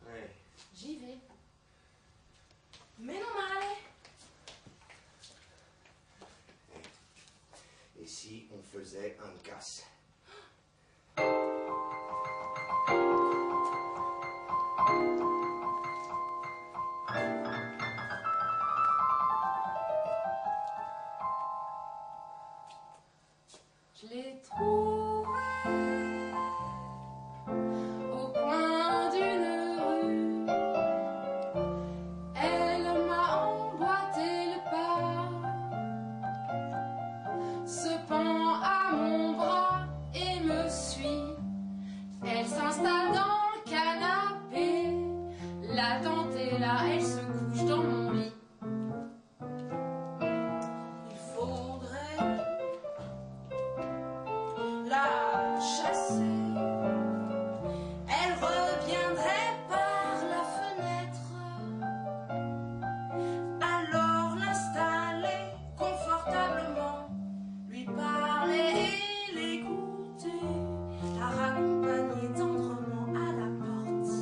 Ouais. j'y vais. Mais non male. Et si on faisait un casse? Je l'ai trouvée au coin d'une rue. Elle m'a emboîté le pas, se pend à mon bras et me suit. Elle s'installe dans le canapé, Et là, elle se couche dans mon lit. Il faudrait la chasser. Elle reviendrait par la fenêtre. Alors l'installer confortablement, lui parler et l'écouter, la raccompagner tendrement à la porte.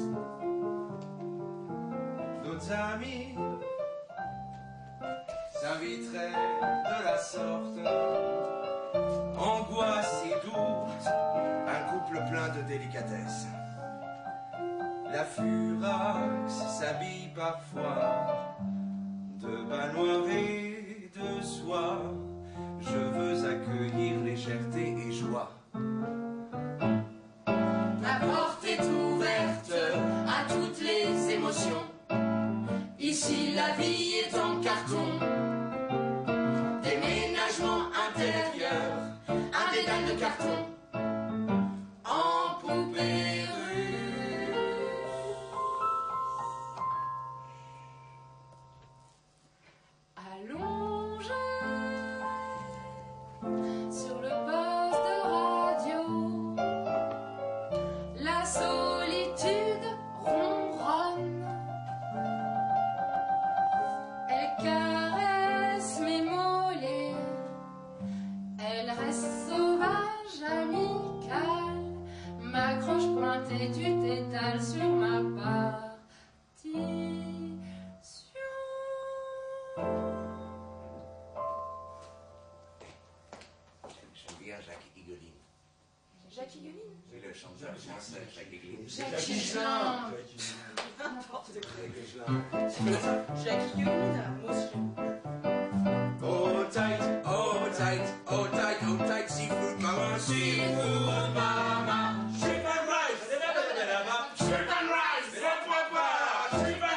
D'autres amis s'inviteraient de la sorte, angoisse et doute, Un couple plein de délicatesse. la furax s'habille parfois de bas noirs et de soie. Je veux accueillir légèreté et joie. La porte est ouverte à toutes les émotions. Ici la vie est en carton. Déménagement intérieur, un dédale de carton. En poupée russe. Allongée sur le poste de radio, la solitude ronronne. Elle caresse mes mollets, elle reste sauvage, amicale, m'accroche pointée du tétale sur ma partition. J'aime bien Jacques Higolin. Jacques Higolin. C'est le chanteur français, Jacques Higolin. Jacques Higelin. N'importe quoi. Jacques Higolin, moi aussi j'aime. Oh tight, oh tight, oh tight, oh tight, seafood mama, seafood mama. Shrimp and rice, shrimp and rice, shrimp and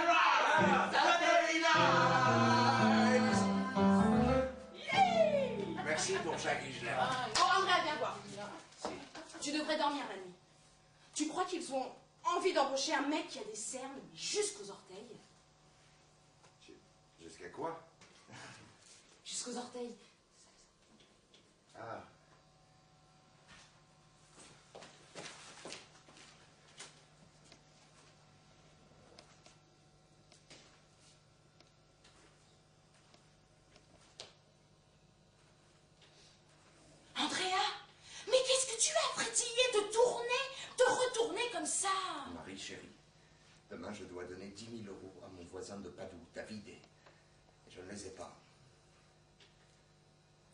rice, that's very nice. Merci pour Jacques Higelin. Oh Andrea, viens voir. Tu devrais dormir la nuit. Tu crois qu'ils ont envie d'embaucher un mec qui a des cernes jusqu'aux orteils? Jusqu'à quoi? Jusqu'aux orteils. Ah. Andrea, mais qu'est-ce que tu as frétillé de retourner comme ça? Marie chérie, demain je dois donner 10 000 euros à mon voisin de Padoue, David, et je ne les ai pas.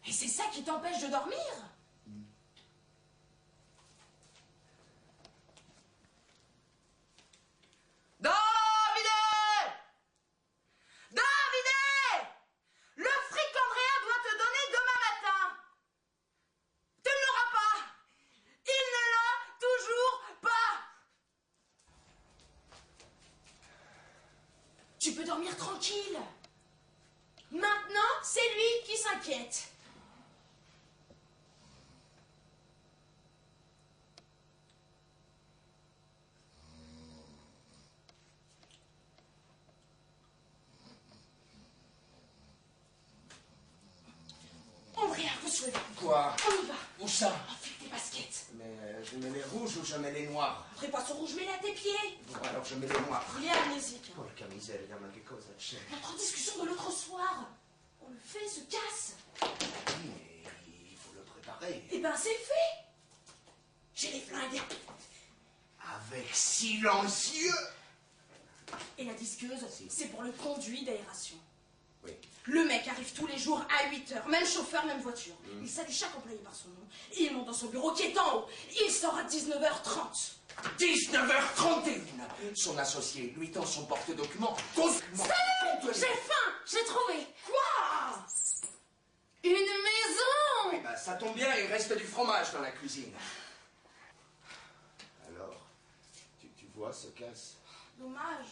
Et c'est ça qui t'empêche de dormir? David! David! Le fric qu'Andrea doit te donner demain matin, tu ne l'auras pas! Il ne l'a toujours pas! Tu peux dormir tranquille. Maintenant, c'est lui qui s'inquiète. Andrea, reçois-le. Quoi? On y va. Où ça? Enfile tes baskets. Mais je mets les rouges ou je mets les noirs? Après poisson rouge, mets-les à tes pieds. Bon, alors je mets les noirs. Il est amnésique. Hein. Porca miseria, ma che cosa c'è? Notre discussion de l'autre soir. On le fait, se casse. Oui, mais il faut le préparer. Eh ben, c'est fait. J'ai les flingues. Avec silencieux. Et la disqueuse, c'est pour le conduit d'aération. Oui. Le mec arrive tous les jours à 8h, même chauffeur, même voiture. Il salue chaque employé par son nom. Il monte dans son bureau qui est en haut. Il sort à 19h30. 19h31. Son associé lui tend son porte-document. Salut! J'ai faim! J'ai trouvé! Quoi? Une maison! Oui, bah, ça tombe bien, il reste du fromage dans la cuisine. Alors, tu vois ce casse? Dommage.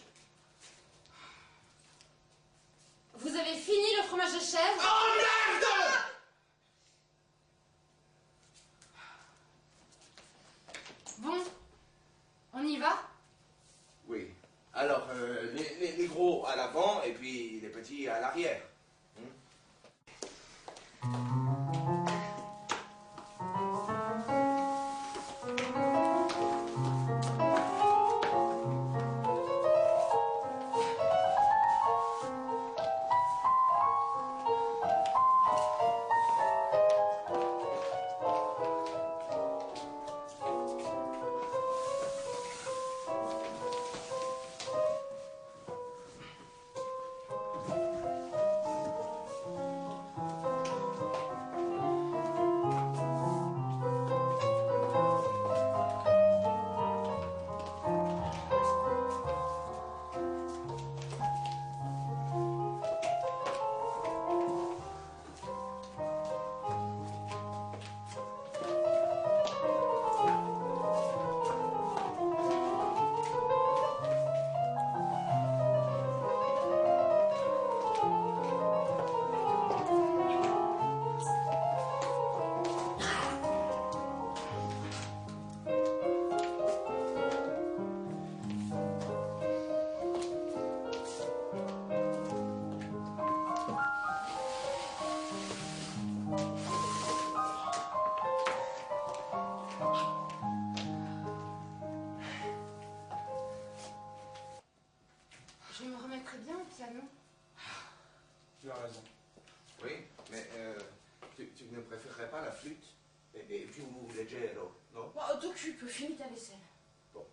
Vous avez fini le fromage de chèvre? Oh merde! Bon, on y va? Oui. Alors, les gros et puis les petits à l'arrière. Je me remettrai bien au piano. Tu as raison. Oui, mais tu ne préférerais pas la flûte et puis ou leggero, non? Bon, t'occupe, finis ta vaisselle. Bon,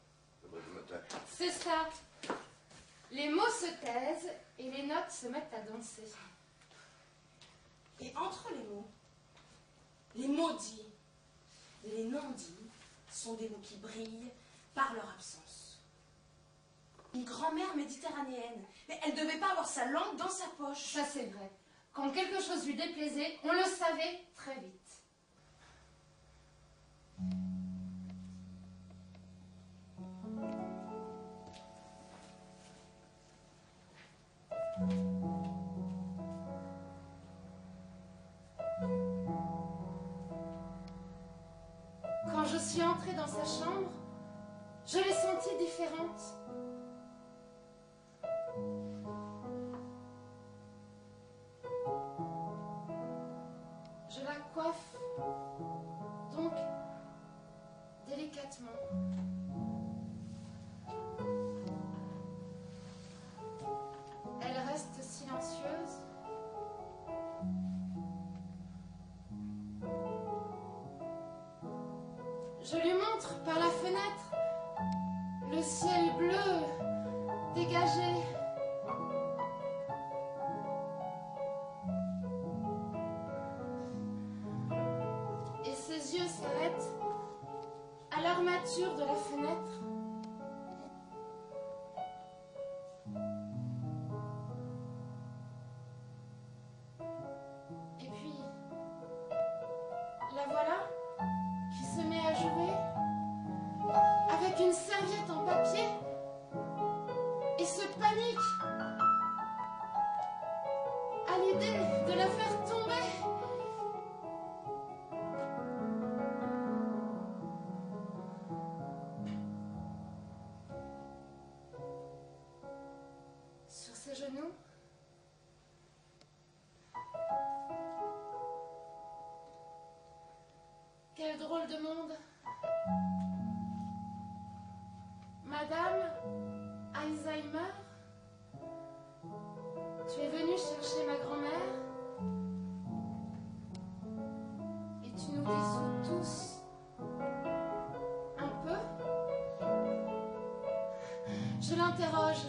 je me tais. C'est ça. Les mots se taisent et les notes se mettent à danser. Et entre les mots dits et les non dits sont des mots qui brillent par leur absence. Une grand-mère méditerranéenne, mais elle ne devait pas avoir sa langue dans sa poche. Ça c'est vrai. Quand quelque chose lui déplaisait, on le savait très vite. Quand je suis entrée dans sa chambre, je l'ai sentie différente. Je la coiffe, donc, délicatement. Elle reste silencieuse. Je lui montre par la fenêtre le ciel bleu dégagé. Et ses yeux s'arrêtent à l'armature de la fenêtre. Et puis, la voilà qui se met à jouer avec une serviette en papier et se panique à l'idée de la faire tomber. Sur ses genoux, quel drôle de monde. Madame Alzheimer, tu es venue chercher ma grand-mère et tu nous dessous tous un peu. Je l'interroge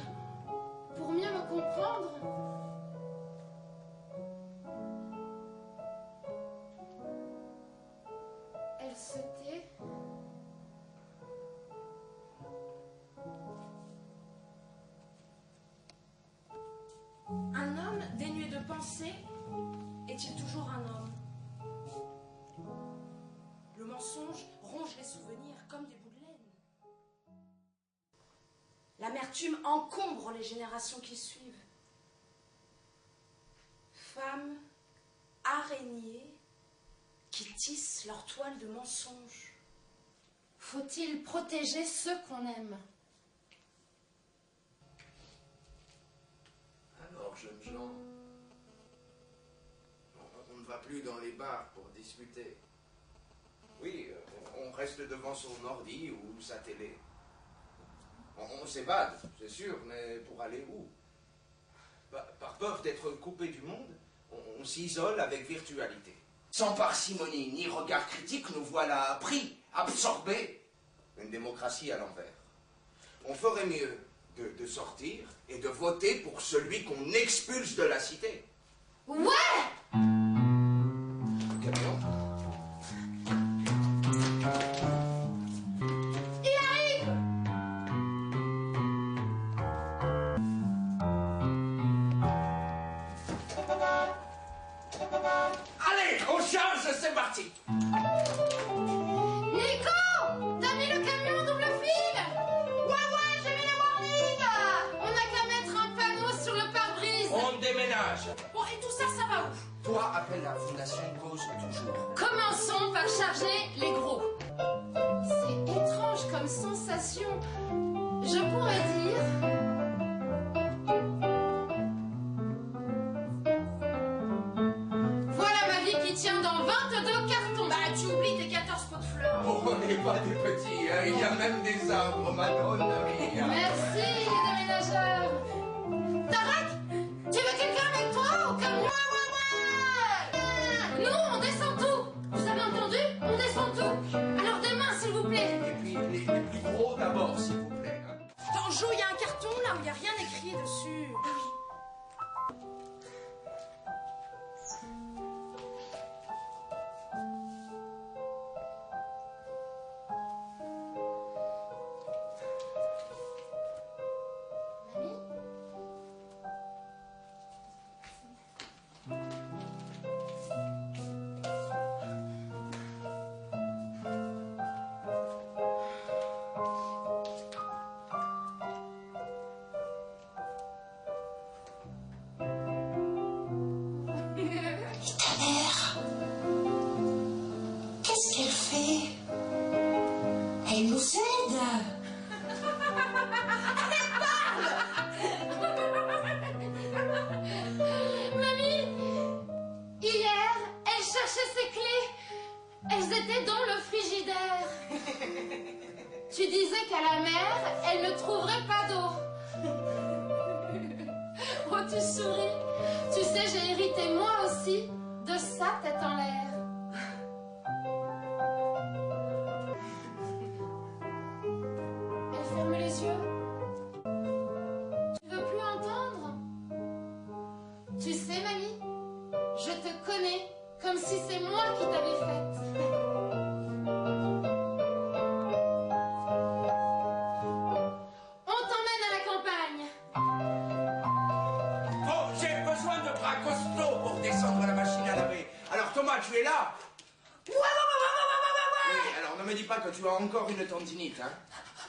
pour mieux me comprendre. Elle se tait. Un homme dénué de pensée est-il toujours un homme? Le mensonge ronge les souvenirs comme des bouts de laine. L'amertume encombre les générations qui suivent. Femmes, araignées, qui tissent leur toile de mensonges. Faut-il protéger ceux qu'on aime? Alors, jeunes gens. On ne va plus dans les bars pour discuter. Oui, on reste devant son ordi ou sa télé. On s'évade, c'est sûr, mais pour aller où? Par peur d'être coupé du monde, on s'isole avec virtualité. Sans parcimonie ni regard critique, nous voilà pris, absorbés. Une démocratie à l'envers. On ferait mieux de sortir et de voter pour celui qu'on expulse de la cité. Ouais! Camion. Il arrive! Allez, on charge, c'est parti. Nico! T'as mis le camion double fil? Ouais, j'ai mis le warning! On n'a qu'à mettre un panneau sur le pare-brise. On déménage. Bon, et tout ça, ça va où? Toi, appelle la Fondation Cause toujours. Commençons par charger les gros. C'est étrange comme sensation. Je pourrais dire... Voilà ma vie qui tient dans 22 cartons. Bah, tu oublies tes 14 pots de fleurs. Oh, on n'est pas des petits, hein. Il y a même des arbres, madone. Merci, les déménageurs. Tarak, tu veux quelqu'un avec toi ou comme moi? Nous, on descend tout. Vous avez entendu? On descend tout. Alors des mains, s'il vous plaît. Et puis les plus gros d'abord, s'il vous plaît. Hein. Tanjo, il y a un carton là où il n'y a rien écrit dessus. Qu'est-ce qu'elle fait? Elle nous aide. Mamie, hier, elle cherchait ses clés. Elles étaient dans le frigidaire. Tu disais qu'à la mer, elle ne trouverait pas d'eau. Oh, tu souris. Tu sais, j'ai hérité moi aussi de sa tête en l'air. Elle ferme les yeux. Tu veux plus entendre? Tu sais, mamie, je te connais comme si c'est moi qui t'avais faite. On t'emmène à la campagne. Oh, j'ai besoin de bras costauds pour descendre la machine à laver. Alors Thomas, tu es là? Oui, alors ne me dis pas que tu as encore une tendinite, hein.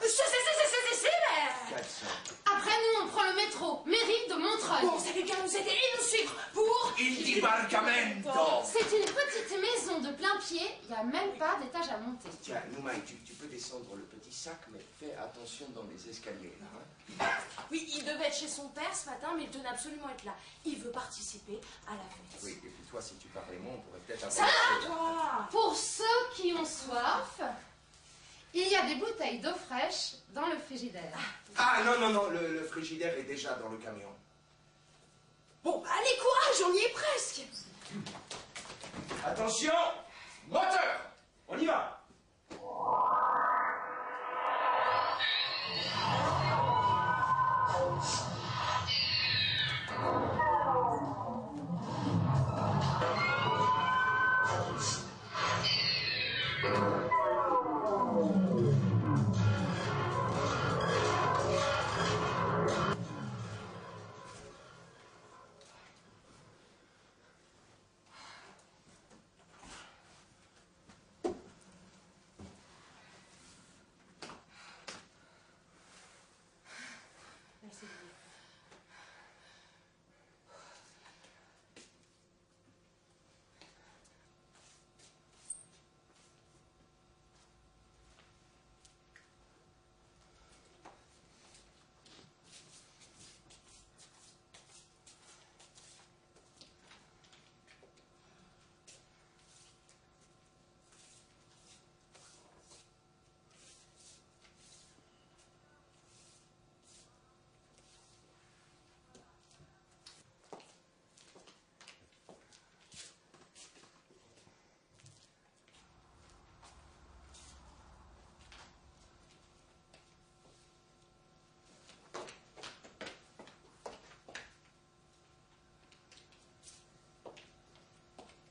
C'est, mais... 400. Après, nous, on prend le métro, mairie de Montreuil. Bon, c'est quelqu'un nous aider et nous suivre pour... Il dibarcamento. C'est une petite maison de plein pied, il n'y a même pas d'étage à monter. Tiens, Noumaï, tu peux descendre le petit sac, mais fais attention dans les escaliers, là, hein. Oui, il devait être chez son père ce matin, mais il tenait absolument à être là. Il veut participer à la fête. Oui, et puis toi, si tu parlais moins, on pourrait peut-être Ça avoir... va, toi? Pour ceux qui ont soif, il y a des bouteilles d'eau fraîche dans le frigidaire. Ah, non, le frigidaire est déjà dans le camion. Bon, allez, courage, on y est presque. Attention, moteur, on y va.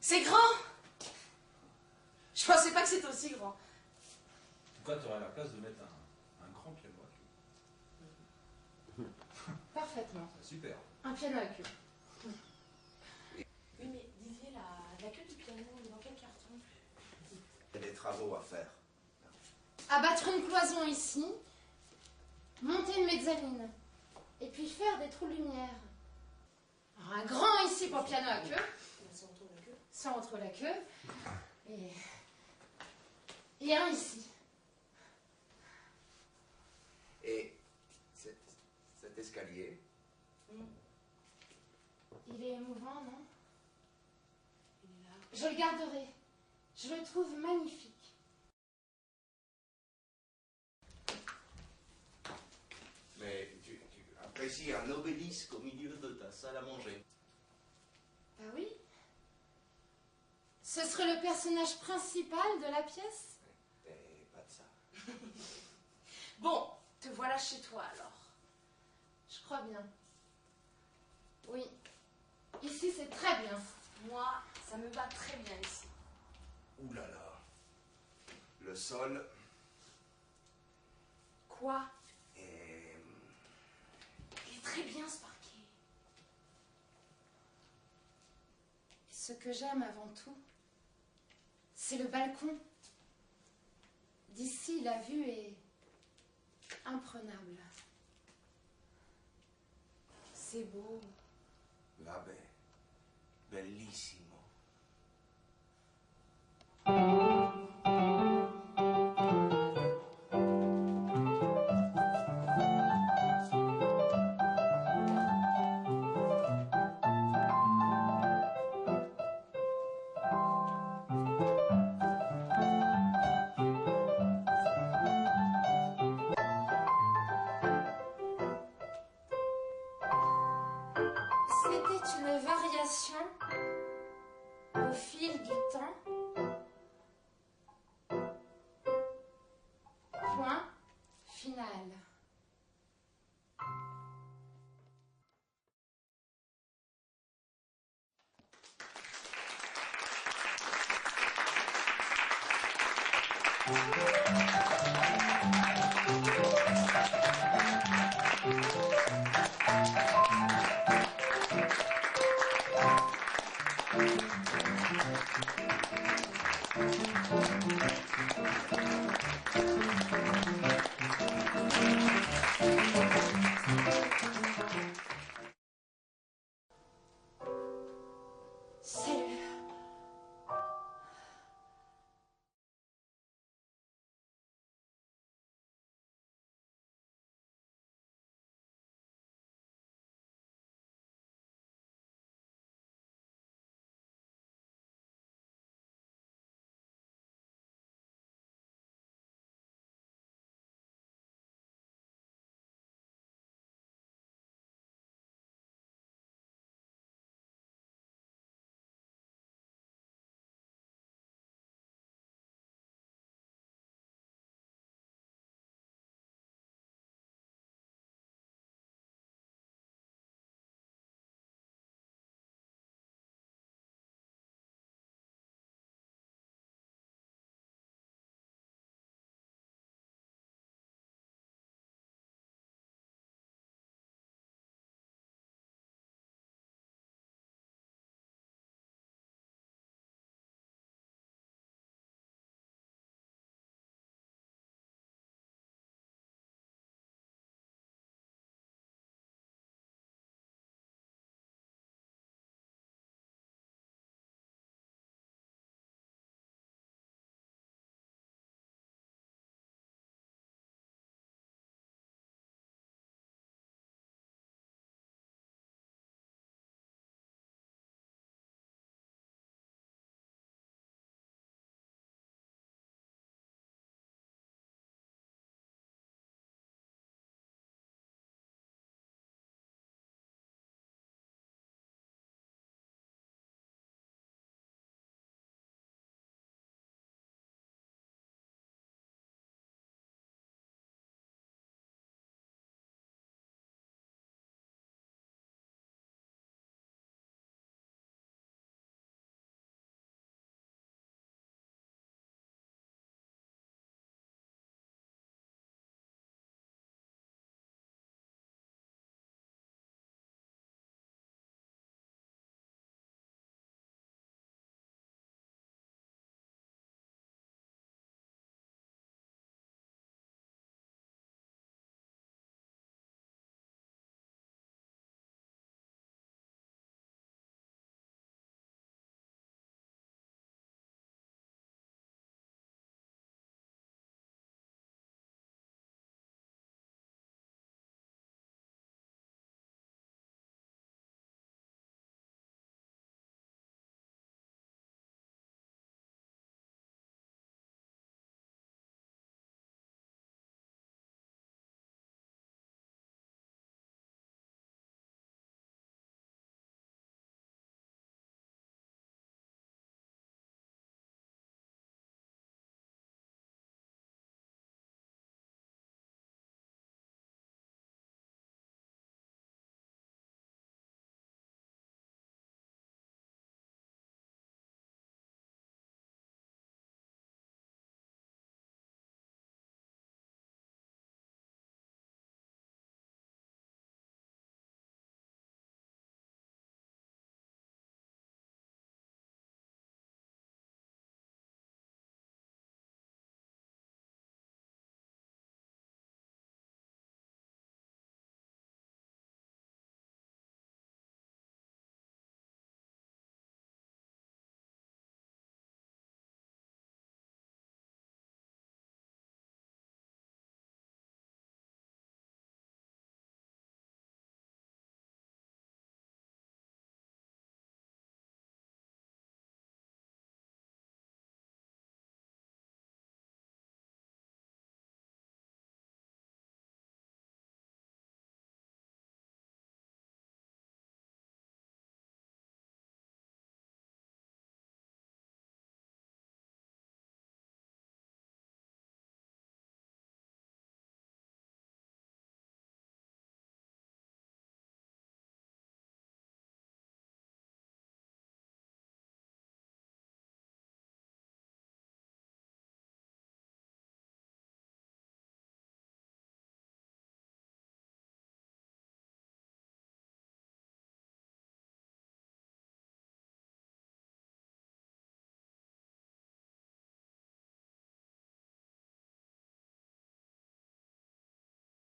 C'est grand. Je pensais pas que c'était aussi grand. En tout cas, tu aurais la place de mettre un grand piano à queue. Parfaitement. C'est super. Un piano à queue. Oui, mais Didier, la queue du piano, elle est dans quel carton? Il y a des travaux à faire. Abattre une cloison ici, monter une mezzanine, et puis faire des trous de lumière. Alors, un grand ici pour piano à queue. Ça entre la queue. Et un ici. Et cet escalier, Il est émouvant, non? Je le garderai. Je le trouve magnifique. mais tu apprécies un obélisque au milieu de ta salle à manger. Ah oui? Ce serait le personnage principal de la pièce? Et pas de ça. Bon, te voilà chez toi alors. Je crois bien. Oui. Ici, c'est très bien. Moi, ça me va très bien ici. Ouh là là. Le sol Quoi? est... Il est très bien ce parquet. Ce que j'aime avant tout, c'est le balcon. D'ici, la vue est imprenable. C'est beau. La baie. Bellissimo. C'était une variation au fil du temps. Point final. Thank you.